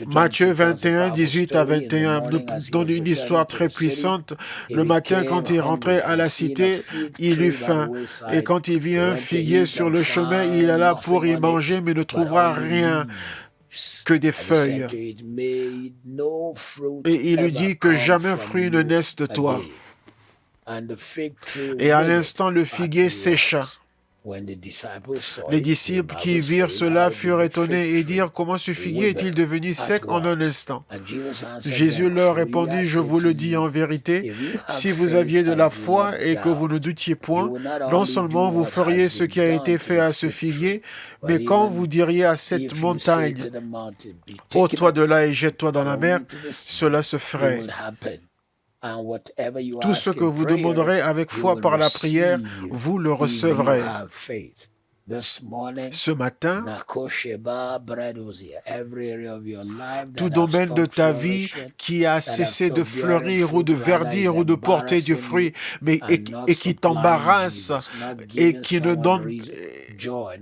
Matthieu 21, 18 à 21 nous donne une histoire très puissante. Le matin, quand il rentrait à la cité, il eut faim. Et quand il vit un figuier sur le chemin, il alla pour y manger, mais ne trouvera rien que des feuilles. Et il lui dit que jamais un fruit ne naisse de toi. Et à l'instant, le figuier sécha. Les disciples qui virent cela furent étonnés et dirent, comment ce figuier est-il devenu sec en un instant? Jésus leur répondit, je vous le dis en vérité, si vous aviez de la foi et que vous ne doutiez point, non seulement vous feriez ce qui a été fait à ce figuier, mais quand vous diriez à cette montagne, ôte-toi de là et jette-toi dans la mer, cela se ferait. Tout ce que vous demanderez avec foi par la prière, vous le recevrez. Ce matin, tout domaine de ta vie qui a cessé de fleurir ou de verdir ou de porter du fruit, mais et qui t'embarrasse et qui ne donne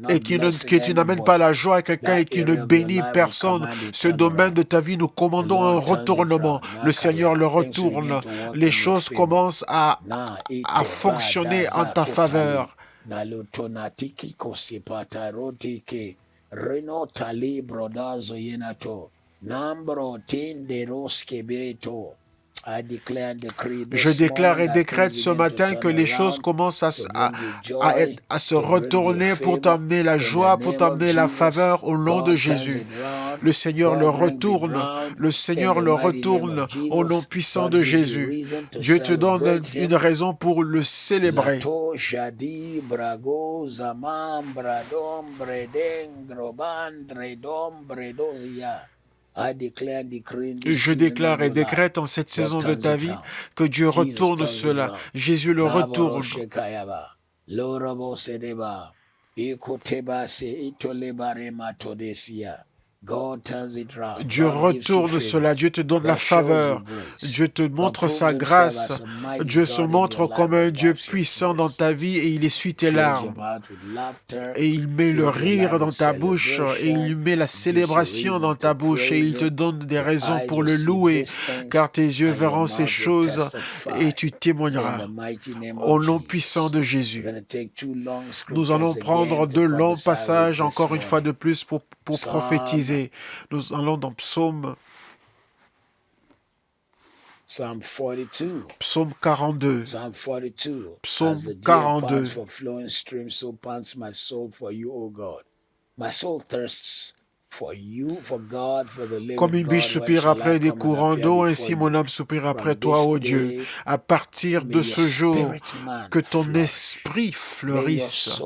et que tu n'amènes pas la joie à quelqu'un et qui ne bénit personne. Ce domaine de ta vie, nous commandons un retournement. Le Seigneur le retourne. Les choses commencent à fonctionner en ta faveur. Je déclare et décrète ce matin que les choses commencent à se retourner pour t'amener la joie, pour t'amener la faveur au nom de Jésus. Le Seigneur le retourne. Le Seigneur le retourne au nom puissant de Jésus. Dieu te donne une raison pour le célébrer. Je déclare et décrète en cette saison de ta vie que Dieu retourne cela. Jésus le retourne. Dieu retourne cela, Dieu te donne la faveur, Dieu te montre sa grâce, Dieu se montre comme un Dieu puissant dans ta vie et il essuie tes larmes. Et il met le rire dans ta bouche et il met la célébration dans ta bouche et il te donne des raisons pour le louer, car tes yeux verront ces choses et tu témoigneras. Au nom puissant de Jésus. Nous allons prendre 2 longs passages encore une fois de plus pour prophétiser. Nous allons dans Psaume 42. Psaume 42. Psaume 42. Comme une biche soupire après des courants d'eau, ainsi mon âme soupire après toi, ô Dieu. À partir de ce jour, que ton esprit fleurisse,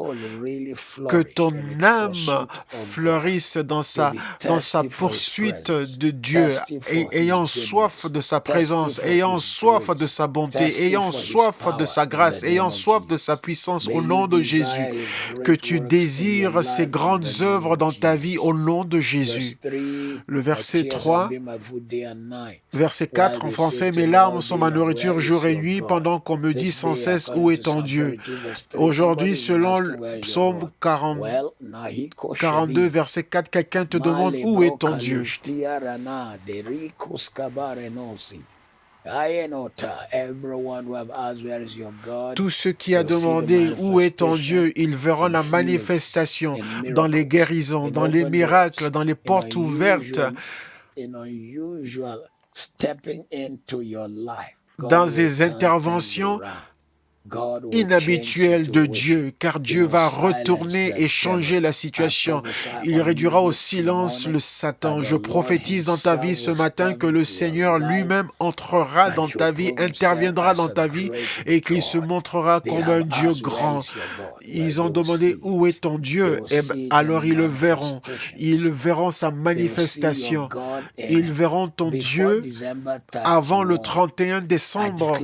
que ton âme fleurisse dans sa poursuite de Dieu, et ayant soif de sa présence, ayant soif de sa bonté, ayant soif de sa grâce, ayant soif de sa puissance au nom de Jésus. Que tu désires ces grandes œuvres dans ta vie au nom de Jésus. Le verset 3, verset 4 en français, mes larmes sont ma nourriture jour et nuit pendant qu'on me dit sans cesse où est ton Dieu. Aujourd'hui, selon le psaume 42, verset 4, quelqu'un te demande où est ton Dieu. Tous ceux qui ont demandé où est ton Dieu, ils verront la manifestation dans les guérisons, dans les miracles, dans les portes ouvertes, dans des interventions inhabituel de Dieu, car Dieu va retourner et changer la situation. Il réduira au silence le Satan. Je prophétise dans ta vie ce matin que le Seigneur lui-même entrera dans ta vie, interviendra dans ta vie et qu'il se montrera comme un Dieu grand. Ils ont demandé où est ton Dieu? Et alors ils le verront. Ils verront sa manifestation. Ils verront ton Dieu avant le 31 décembre.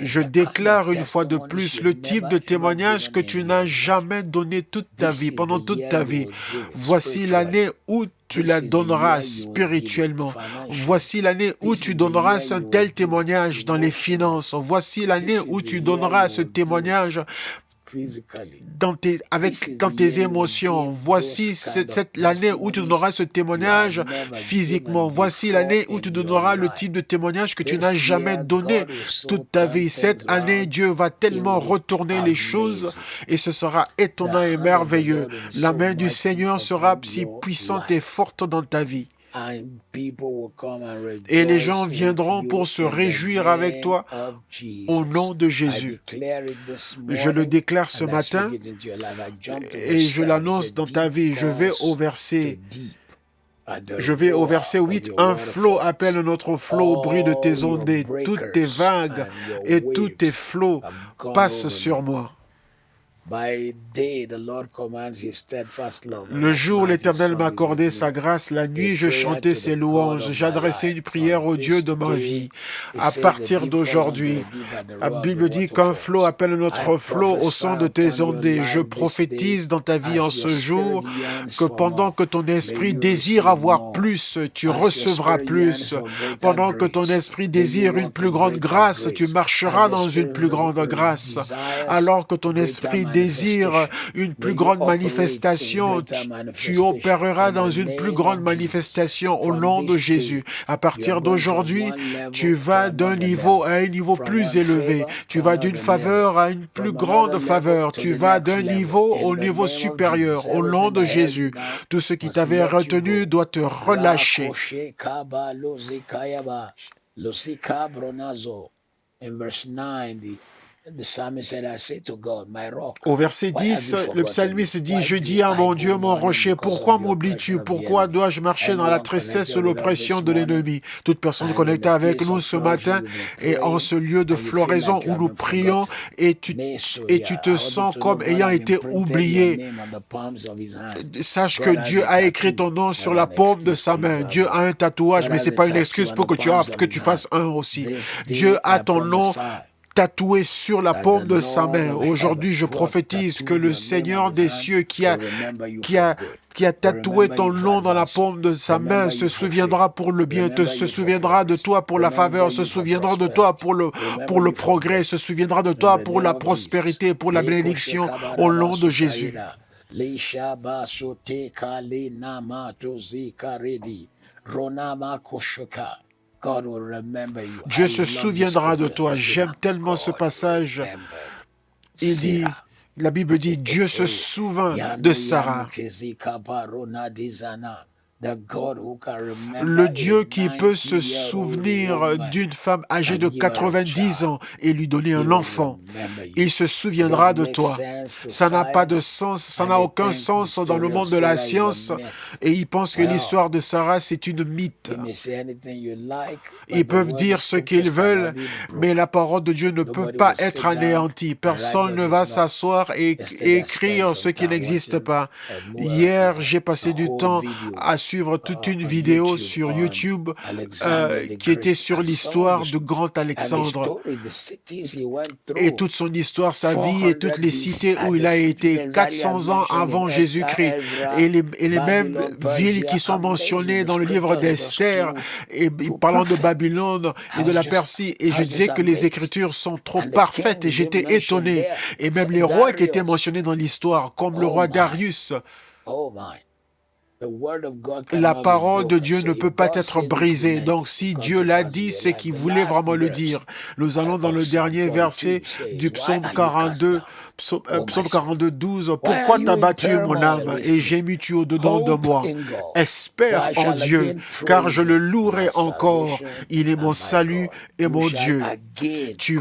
Je déclare une fois de plus le type de témoignage que tu n'as jamais donné toute ta vie, pendant toute ta vie. Voici l'année où tu la donneras spirituellement. Voici l'année où tu donneras un tel témoignage dans les finances. Voici l'année où tu donneras ce témoignage dans tes émotions. Voici l'année où tu donneras ce témoignage physiquement. Voici l'année où tu donneras le type de témoignage que tu n'as jamais donné toute ta vie. Cette année, Dieu va tellement retourner les choses et ce sera étonnant et merveilleux. La main du Seigneur sera si puissante et forte dans ta vie. Et les gens viendront pour se réjouir avec toi au nom de Jésus. Je le déclare ce matin et je l'annonce dans ta vie. Je vais au verset 8. Un flot appelle un autre flot au bruit de tes ondées. Toutes tes vagues et tous tes flots passent sur moi. Le jour, l'Éternel m'a accordé sa grâce. La nuit, je chantais ses louanges. J'adressais une prière au Dieu de ma vie. À partir d'aujourd'hui, la Bible dit qu'un flot appelle un autre flot au son de tes ondées. Je prophétise dans ta vie en ce jour que pendant que ton esprit désire avoir plus, tu recevras plus. Pendant que ton esprit désire une plus grande grâce, tu marcheras dans une plus grande grâce. Alors que ton esprit désires une plus grande manifestation, tu opéreras dans une plus grande manifestation au nom de Jésus. À partir d'aujourd'hui, tu vas d'un niveau à un niveau plus élevé. Tu vas d'une faveur à une plus grande faveur. Tu vas d'un niveau au niveau supérieur au nom de Jésus. Tout ce qui t'avait retenu doit te relâcher. Au verset 10, le psalmiste dit, « Je dis à mon Dieu, mon rocher, pourquoi m'oublies-tu? Pourquoi dois-je marcher dans la tristesse et l'oppression de l'ennemi ?» Toute personne connectée avec nous ce matin et en ce lieu de floraison où nous prions et tu te sens comme ayant été oublié. Sache que Dieu a écrit ton nom sur la paume de sa main. Dieu a un tatouage, mais ce n'est pas une excuse pour que tu fasses un aussi. Dieu a ton nom tatoué sur la paume de sa main. Aujourd'hui, je prophétise que le Seigneur des cieux qui a tatoué ton nom dans la paume de sa main se souviendra pour le bien, se souviendra de toi pour la faveur, se souviendra de toi pour le progrès, se souviendra de toi pour la prospérité, pour la bénédiction, au nom de Jésus. Dieu se souviendra de toi. J'aime tellement ce passage. Il dit, la Bible dit, Dieu se souvint de Sarah. Le Dieu qui peut se souvenir d'une femme âgée de 90 ans et lui donner un enfant, il se souviendra de toi. Ça n'a pas de sens, ça n'a aucun sens dans le monde de la science et ils pensent que l'histoire de Sarah, c'est une mythe. Ils peuvent dire ce qu'ils veulent, mais la parole de Dieu ne peut pas être anéantie. Personne ne va s'asseoir et écrire ce qui n'existe pas. Hier, j'ai passé du temps à suivre toute une vidéo sur YouTube qui était sur l'histoire du grand Alexandre et toute son histoire, sa vie et toutes les cités où il a été 400 ans avant Jésus-Christ et les mêmes villes qui sont mentionnées dans le livre d'Esther et parlant de Babylone et de la Persie, et je disais que les Écritures sont trop parfaites et j'étais étonné, et même les rois qui étaient mentionnés dans l'histoire comme le roi Darius. La parole de Dieu ne peut pas être brisée. Donc, si Dieu l'a dit, c'est qu'il voulait vraiment le dire. Nous allons dans le dernier verset du psaume 42. Psaume 42, 12. « Pourquoi t'as battu mon âme et gémis-tu au-dedans de moi? Espère en Dieu, car je le louerai encore. Il est mon salut et mon Dieu. » Tu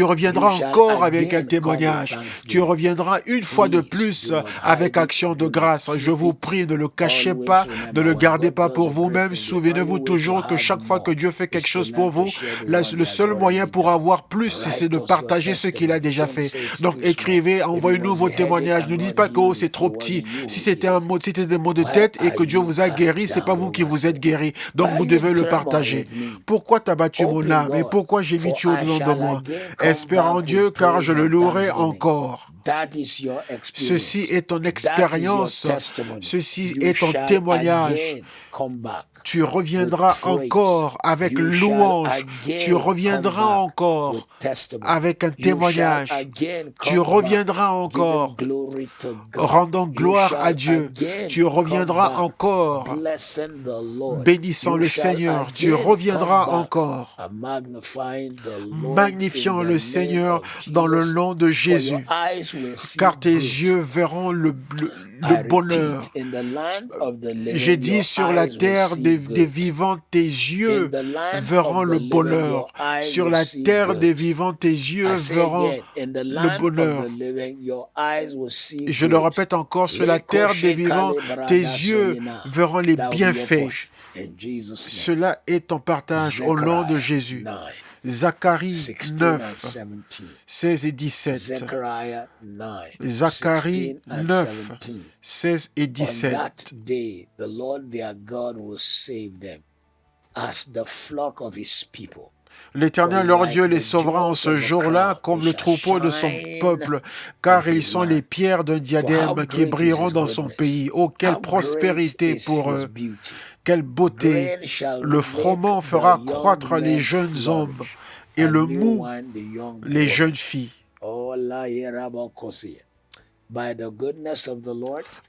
reviendras encore avec un témoignage. Tu reviendras une fois de plus avec action de grâce. Je vous prie, ne le cachez pas, ne le gardez pas pour vous-même. Souvenez-vous toujours que chaque fois que Dieu fait quelque chose pour vous, le seul moyen pour avoir plus, c'est de partager ce qu'il a déjà fait. Donc écrivez, envoyez-nous vos témoignages. Ne dites pas que c'est trop petit. Si c'était des mots de tête et que Dieu vous a guéri, c'est pas vous qui vous êtes guéri. Donc vous devez le partager. Pourquoi t'as battu mon âme et pourquoi j'ai mis tu au-dedans de moi? Espère en Dieu, car je le louerai encore. Ceci est ton expérience, ceci est ton témoignage. Tu reviendras encore avec louange, tu reviendras encore avec un témoignage, tu reviendras encore rendant gloire à Dieu, tu reviendras encore bénissant le Seigneur, tu reviendras encore magnifiant le Seigneur dans le nom de Jésus, car tes yeux verront le bonheur. J'ai dit sur la terre des vivants, tes yeux verront le bonheur. Sur la terre des vivants, tes yeux verront le bonheur. Je le répète encore, sur la terre des vivants, tes yeux verront les bienfaits. Cela est ton partage au nom de Jésus. Zacharie 9, 16 et 17. Zacharie 9, 16 et 17. L'Éternel, leur Dieu, les sauvera en ce jour-là comme le troupeau de son peuple, car ils sont les pierres d'un diadème qui brilleront dans son pays. Oh, quelle prospérité pour eux! Quelle beauté! Le froment fera croître les jeunes hommes et le mou les jeunes filles.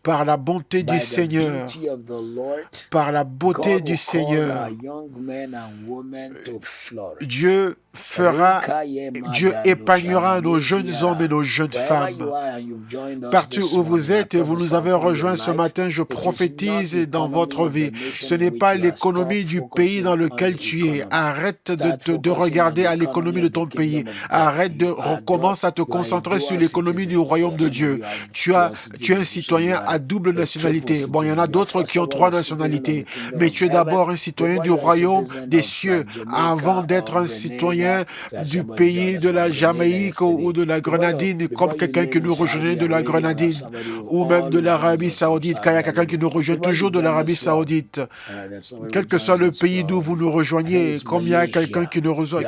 Par la bonté du Seigneur, par la beauté du Seigneur, Dieu épargnera nos jeunes hommes et nos jeunes femmes. Partout où vous êtes et vous nous avez rejoints ce matin, je prophétise dans votre vie. Ce n'est pas l'économie du pays dans lequel tu es. Arrête de regarder à l'économie de ton pays. Recommence à te concentrer sur l'économie du royaume de Dieu. Tu es un citoyen à double nationalité. Bon, il y en a d'autres qui ont 3 nationalités, mais tu es d'abord un citoyen du royaume des cieux avant d'être un citoyen du pays de la Jamaïque ou de la Grenadine, comme quelqu'un qui nous rejoignait de la Grenadine, ou même de l'Arabie Saoudite, car il y a quelqu'un qui nous rejoint toujours de l'Arabie Saoudite. Quel que soit le pays d'où vous nous rejoignez, comme il y a quelqu'un qui nous rejoint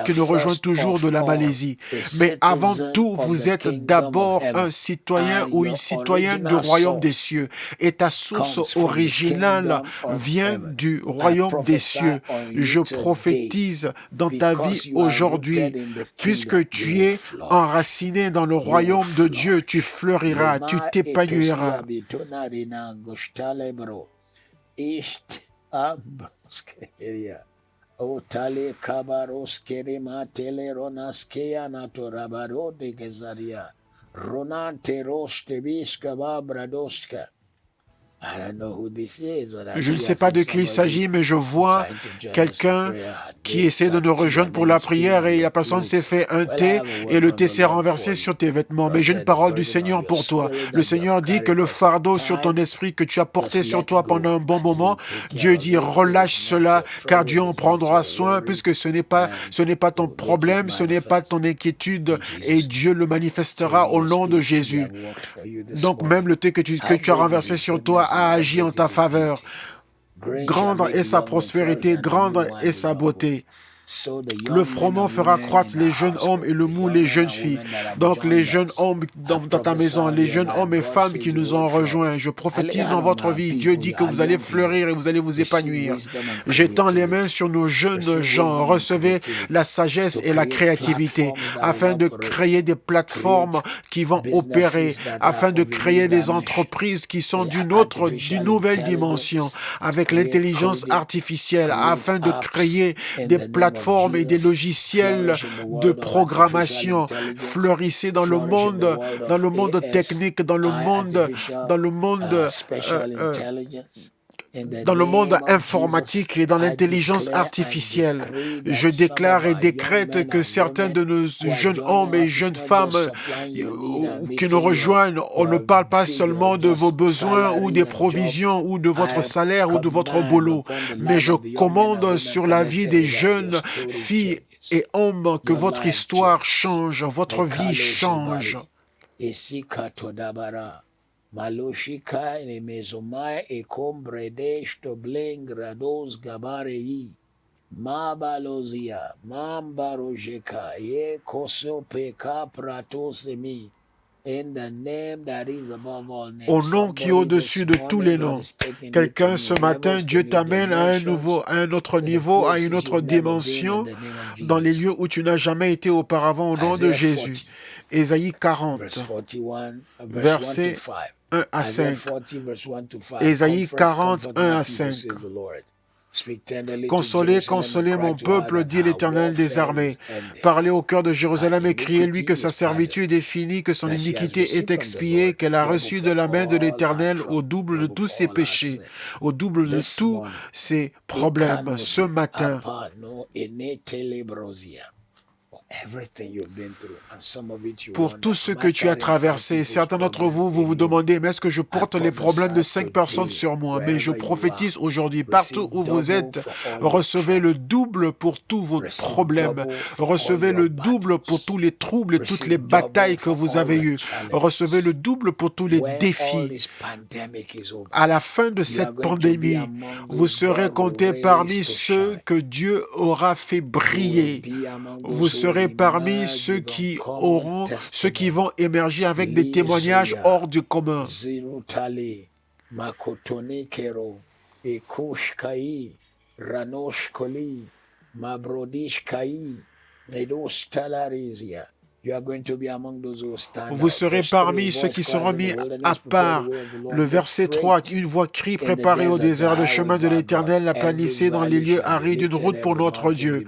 toujours de la Malaisie. Mais avant tout, vous êtes d'abord un citoyen ou une citoyenne du royaume des cieux. Et ta source originale vient du royaume des cieux. Je prophétise dans ta vie aujourd'hui, puisque tu es enraciné dans le royaume de Dieu, tu fleuriras, tu t'épanouiras. Je ne sais pas de qui il s'agit, mais je vois quelqu'un qui essaie de nous rejoindre pour la prière et la personne s'est fait un thé et le thé s'est renversé sur tes vêtements. Mais j'ai une parole du Seigneur pour toi. Le Seigneur dit que le fardeau sur ton esprit que tu as porté sur toi pendant un bon moment, Dieu dit relâche cela car Dieu en prendra soin puisque ce n'est pas ton problème, ce n'est pas ton inquiétude et Dieu le manifestera au nom de Jésus. Donc même le thé que tu as renversé sur toi a agi en ta faveur. Grande est sa prospérité, grande est sa beauté. Le froment fera croître les jeunes hommes et le mou les jeunes filles. Donc les jeunes hommes dans ta maison, les jeunes hommes et femmes qui nous ont rejoints, je prophétise en votre vie. Dieu dit que vous allez fleurir et vous allez vous épanouir. J'étends les mains sur nos jeunes gens. Recevez la sagesse et la créativité afin de créer des plateformes qui vont opérer, afin de créer des entreprises qui sont d'une nouvelle dimension avec l'intelligence artificielle, afin de créer des plateformes et des logiciels de programmation. Fleurissez dans le monde technique, dans le monde informatique et dans l'intelligence artificielle. Je déclare et décrète que certains de nos jeunes hommes et jeunes femmes qui nous rejoignent, on ne parle pas seulement de vos besoins ou des provisions ou de votre salaire ou de votre boulot, mais je commande sur la vie des jeunes filles et hommes que votre histoire change, votre vie change. Maloshika e mezomai e combrede blengra dos gabarei mabalozia mambarojeka e kosopeka pratosemi. Au nom qui est au-dessus de tous les noms. Quelqu'un ce matin, Dieu t'amène à un autre niveau, à une autre dimension, dans les lieux où tu n'as jamais été auparavant au nom de Jésus. Ésaïe 40, verset 1 à 5. Ésaïe 40, 1 à 5. Consolez, consolez mon peuple, dit l'Éternel des armées. Parlez au cœur de Jérusalem et criez-lui que sa servitude est finie, que son iniquité est expiée, qu'elle a reçu de la main de l'Éternel au double de tous ses péchés, au double de tous ses problèmes ce matin. Pour tout ce que tu as traversé, certains d'entre vous, vous vous demandez, mais est-ce que je porte les problèmes de 5 personnes sur moi? Mais je prophétise aujourd'hui, partout où vous êtes, recevez le double pour tous vos problèmes. Recevez le double pour tous les troubles et toutes les batailles que vous avez eues. Recevez le double pour tous les défis. À la fin de cette pandémie, vous serez comptés parmi ceux que Dieu aura fait briller. Vous serez parmi ceux qui vont émerger avec des témoignages hors du commun. Vous serez parmi ceux qui seront mis à part. Le verset 3, une voix crie, préparez au désert le chemin de l'Éternel, aplanissez dans les lieux arides une route pour notre Dieu.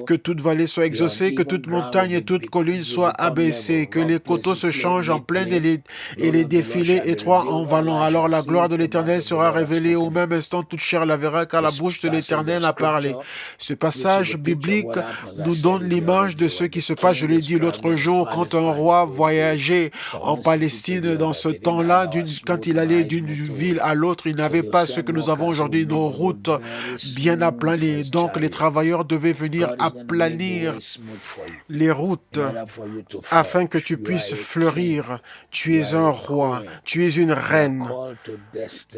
Que toute vallée soit exaucée, que toute montagne et toute colline soient abaissées, que les coteaux se changent en plaine et les défilés étroits en vallons. Alors la gloire de l'Éternel sera révélée au même instant, toute chair la verra, car la bouche de l'Éternel a parlé. Ce passage biblique nous donne l'image de ce qui se passe. Je l'ai dit l'autre jour, quand un roi voyageait en Palestine dans ce temps-là, quand il allait d'une ville à l'autre, il n'avait pas ce que nous avons aujourd'hui, nos routes bien aplanies. Donc les travailleurs devaient venir aplanir les routes afin que tu puisses fleurir. Tu es un roi, tu es une reine,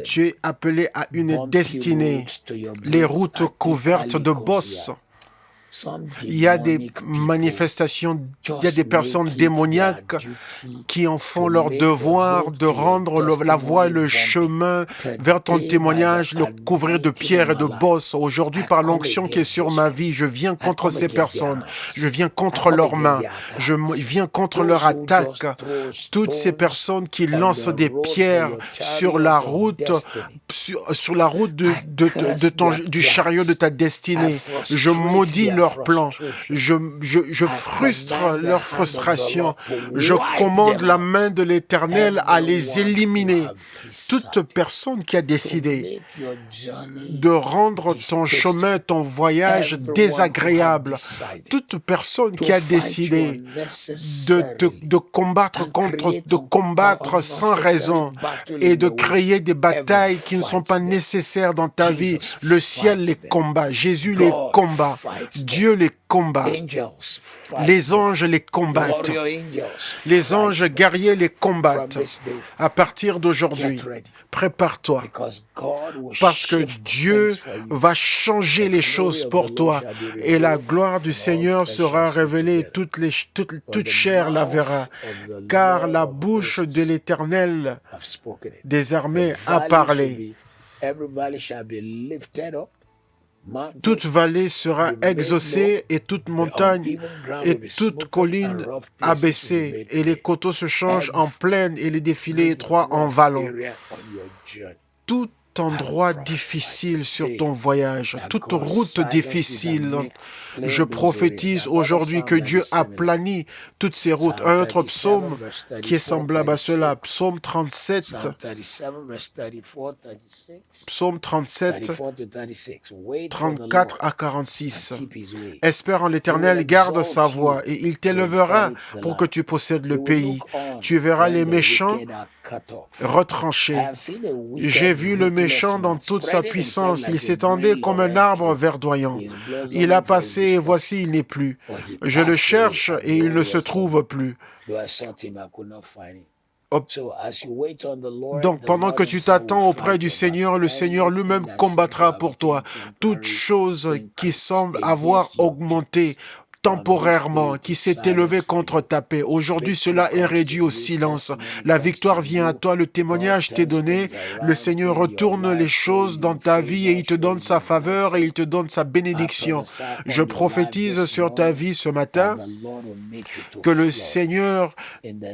tu es appelé à une destinée. Les routes couvertes de bosses. Il y a des manifestations, il y a des personnes démoniaques qui en font leur devoir de rendre la voie et le chemin vers ton témoignage, le couvrir de pierres et de bosses. Aujourd'hui, par l'onction qui est sur ma vie, je viens contre ces personnes. Je viens contre leurs mains. Je viens contre leur attaque. Toutes ces personnes qui lancent des pierres sur la route, sur la route du chariot de ta destinée. Je maudis leurs plans. Je frustre leur frustration. Je commande la main de l'Éternel à les éliminer. Toute personne qui a décidé de rendre ton chemin, ton voyage désagréable, toute personne qui a décidé de combattre sans raison et de créer des batailles qui ne sont pas nécessaires dans ta vie, le ciel les combat, Jésus les combat, Dieu les combat, les anges les combattent, les anges guerriers les combattent. À partir d'aujourd'hui, prépare-toi, parce que Dieu va changer les choses pour toi et la gloire du Seigneur sera révélée, toute chair la verra, car la bouche de l'Éternel des armées a parlé. Toute vallée sera exaucée et toute montagne et toute colline abaissée, et les coteaux se changent en plaine et les défilés étroits en vallons. Tout endroit difficile sur ton voyage, toute route difficile, je prophétise aujourd'hui que Dieu aplanit toutes ces routes. Un autre psaume qui est semblable à cela, psaume 37, psaume 37, 34 à 46. Espère en l'Éternel, garde sa voie, et il t'élèvera pour que tu possèdes le pays. Tu verras les méchants retranchés. J'ai vu le méchant dans toute sa puissance. Il s'étendait comme un arbre verdoyant. Il a passé et voici, il n'est plus. Je le cherche et il ne se trouve plus. Donc, pendant que tu t'attends auprès du Seigneur, le Seigneur lui-même combattra pour toi. Toute chose qui semble avoir augmenté temporairement, qui s'est élevé contre ta paix. Aujourd'hui, cela est réduit au silence. La victoire vient à toi, le témoignage t'est donné. Le Seigneur retourne les choses dans ta vie et il te donne sa faveur et il te donne sa bénédiction. Je prophétise sur ta vie ce matin que le Seigneur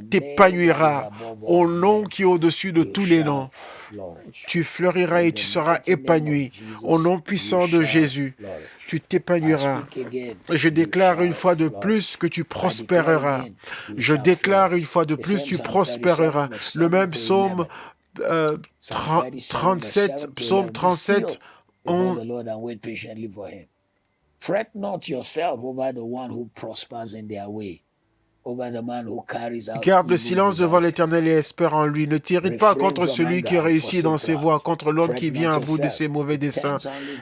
t'épanouira au nom qui est au-dessus de tous les noms. Tu fleuriras et tu seras épanoui. Au nom puissant de Jésus, tu t'épanouiras. Je déclare une fois de plus que tu prospéreras. Je déclare une fois de plus, tu prospéreras. Le même psaume 37, psaume 37, Fret not yourself over the one who prospers in their way. Garde le silence devant l'Éternel et espère en lui. Ne t'irrite pas contre celui qui réussit dans ses voies, contre l'homme qui vient à bout de ses mauvais desseins.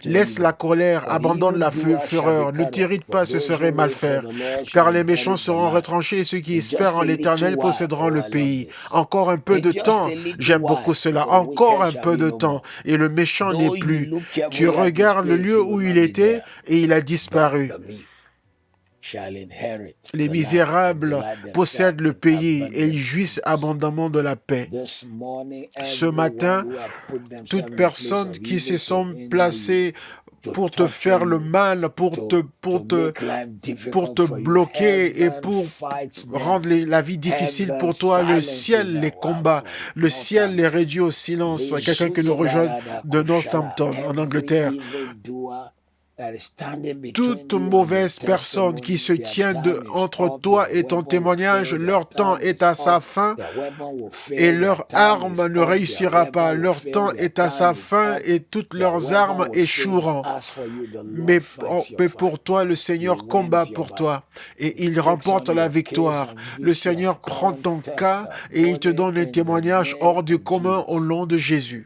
Laisse la colère, abandonne la fureur. Ne t'irrite pas, ce serait mal faire. Car les méchants seront retranchés et ceux qui espèrent en l'Éternel posséderont le pays. Encore un peu de temps. J'aime beaucoup cela. Encore un peu de temps. Et le méchant n'est plus. Tu regardes le lieu où il était et il a disparu. Les misérables possèdent le pays et ils jouissent abondamment de la paix. Ce matin, toutes personnes qui se sont placées pour te faire le mal, pour te bloquer et pour rendre la vie difficile pour toi. Le ciel les combat, le ciel les réduit au silence. Quelqu'un qui nous rejoint de Northampton, en Angleterre. Toute mauvaise personne qui se tient entre toi et ton témoignage, leur temps est à sa fin et leur arme ne réussira pas. Leur temps est à sa fin et toutes leurs armes échoueront. Mais pour toi, le Seigneur combat pour toi et il remporte la victoire. Le Seigneur prend ton cas et il te donne un témoignage hors du commun au nom de Jésus.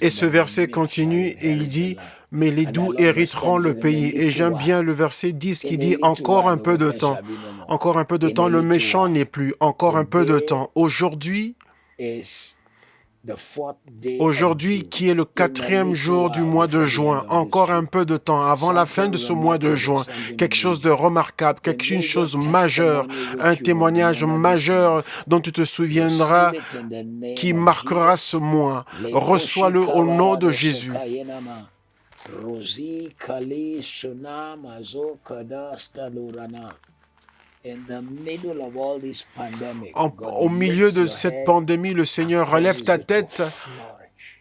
Et ce verset continue et il dit: mais les doux hériteront le pays. Et j'aime bien le verset 10 qui dit: encore un peu de temps. Encore un peu de temps, le méchant n'est plus. Encore un peu de temps. Aujourd'hui, qui est le 4e jour du mois de juin, encore un peu de temps avant la fin de ce mois de juin, quelque chose de remarquable, quelque chose de majeur, un témoignage majeur dont tu te souviendras, qui marquera ce mois. Reçois-le au nom de Jésus. Rosi Kali Shuna Mazo Kadasta Lurana. Au milieu de cette pandémie, le Seigneur relève ta tête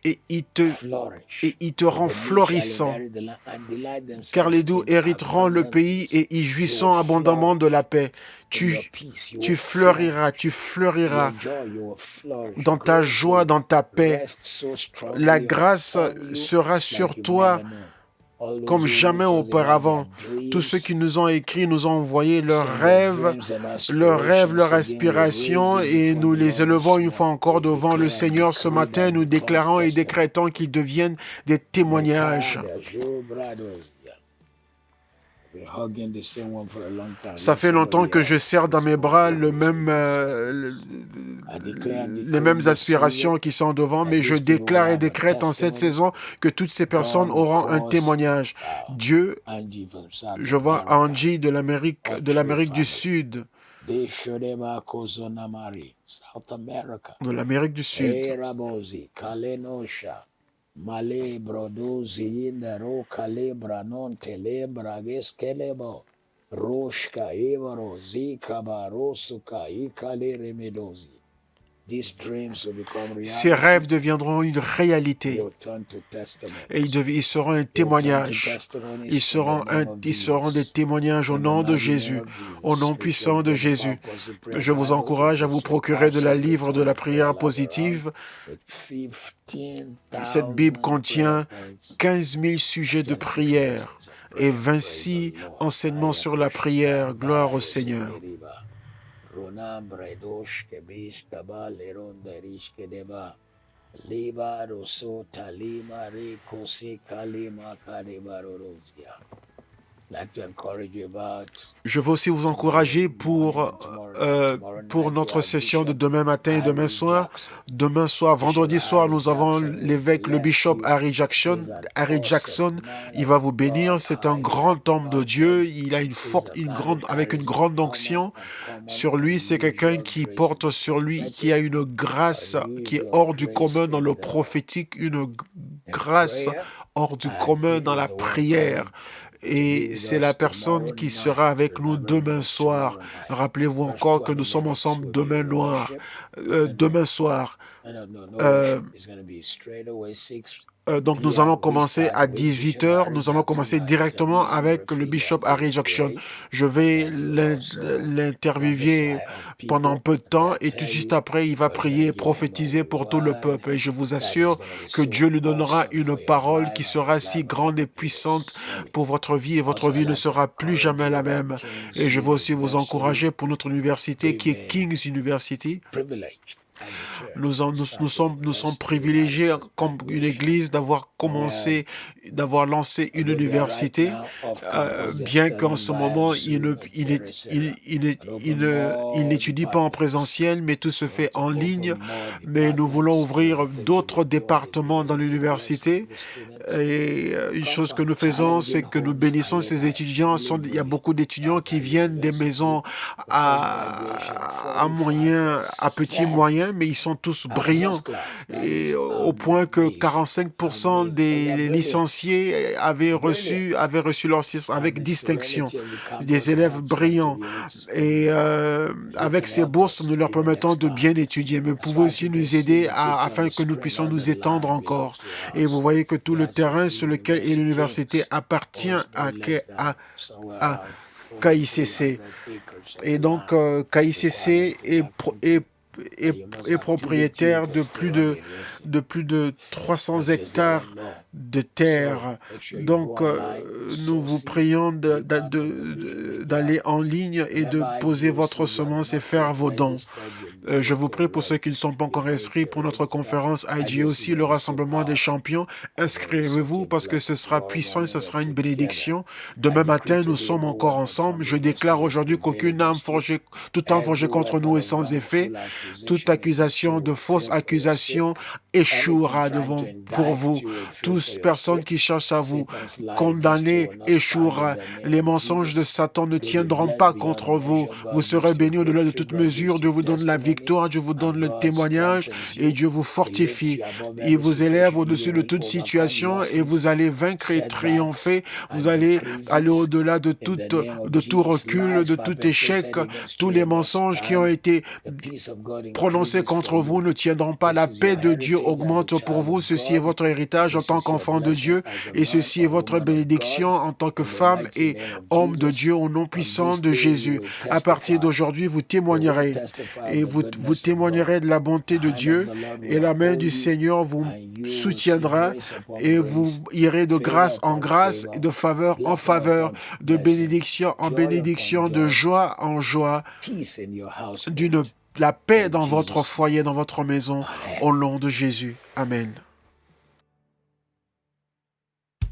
et il te rend florissant. Car les doux hériteront le pays et y jouissent abondamment de la paix. Tu fleuriras dans ta joie, dans ta paix. La grâce sera sur toi comme jamais auparavant. Tous ceux qui nous ont écrit nous ont envoyé leurs rêves, leur aspiration, et nous les élevons une fois encore devant le Seigneur ce matin. Nous déclarons et décrétons qu'ils deviennent des témoignages. Ça fait longtemps que je serre dans mes bras les mêmes aspirations qui sont devant, mais je déclare et décrète en cette saison que toutes ces personnes auront un témoignage. Dieu, je vois Angie de l'Amérique du Sud. De l'Amérique du Sud. Male brodozi indaro calebra non telebra geskelebo roshka evaro zika barosuka ikale remedozi. Ces rêves deviendront une réalité et ils seront un témoignage. Ils seront des témoignages au nom de Jésus, au nom puissant de Jésus. Je vous encourage à vous procurer de la livre de la prière positive. Cette Bible contient 15 000 sujets de prière et 26 enseignements sur la prière. Gloire au Seigneur. Ronam bredosh kebish kaba leron derish kedeba liba roso talima rikosi kalima kadebarorozia. Je veux aussi vous encourager pour notre session de demain matin et demain soir. Demain soir, vendredi soir, nous avons l'évêque, le bishop Harry Jackson. Il va vous bénir. C'est un grand homme de Dieu. Il a avec une grande onction sur lui. C'est quelqu'un qui porte sur lui, qui a une grâce qui est hors du commun dans le prophétique, une grâce hors du commun dans la prière. Et c'est la personne qui sera avec nous demain soir. Rappelez-vous encore que nous sommes ensemble demain soir. Donc nous allons commencer à 18h. Nous allons commencer directement avec le bishop Harry Jackson. Je vais l'interviewer pendant un peu de temps et tout de suite après, il va prier et prophétiser pour tout le peuple. Et je vous assure que Dieu lui donnera une parole qui sera si grande et puissante pour votre vie et votre vie ne sera plus jamais la même. Et je veux aussi vous encourager pour notre université qui est King's University. Nous sommes privilégiés comme une église d'avoir lancé une université, bien qu'en ce moment, il n'étudie pas en présentiel, mais tout se fait en ligne. Mais nous voulons ouvrir d'autres départements dans l'université. Et une chose que nous faisons, c'est que nous bénissons ces étudiants. Il y a beaucoup d'étudiants qui viennent des maisons à petits moyens. chrétiens, mais ils sont tous brillants. Et au point que 45% des licenciés avaient reçu leur licence avec distinction. Des élèves brillants. Et avec ces bourses, nous leur permettons de bien étudier. Mais vous pouvez aussi nous aider afin que nous puissions nous étendre encore. Et vous voyez que tout le terrain sur lequel est l'université appartient à KICC. Et donc, KICC est propriétaire de plus de 300 hectares de terre. Donc, nous vous prions d'aller en ligne et de poser votre semence et faire vos dons. Je vous prie pour ceux qui ne sont pas encore inscrits pour notre conférence IGOC, le rassemblement des champions. Inscrivez-vous parce que ce sera puissant et ce sera une bénédiction. Demain matin, nous sommes encore ensemble. Je déclare aujourd'hui qu'aucune âme forgée, toute âme forgée contre nous est sans effet. Toute accusation de fausse accusation échouera pour vous. Toutes personnes qui cherchent à vous condamner échouera. Les mensonges de Satan ne tiendront pas contre vous. Vous serez bénis au-delà de toute mesure. Dieu vous donne la victoire, Dieu vous donne le témoignage et Dieu vous fortifie. Il vous élève au-dessus de toute situation et vous allez vaincre et triompher. Vous allez aller au-delà de tout recul, de tout échec. Tous les mensonges qui ont été prononcés contre vous ne tiendront pas. La paix de Dieu augmente pour vous. Ceci est votre héritage en tant qu'enfant de Dieu et ceci est votre bénédiction en tant que femme et homme de Dieu au nom puissant de Jésus. À partir d'aujourd'hui, vous témoignerez et vous témoignerez de la bonté de Dieu et la main du Seigneur vous soutiendra et vous irez de grâce en grâce et de faveur en faveur, de bénédiction en bénédiction, de joie en joie, la paix dans votre foyer, dans votre maison, au nom de Jésus. Amen.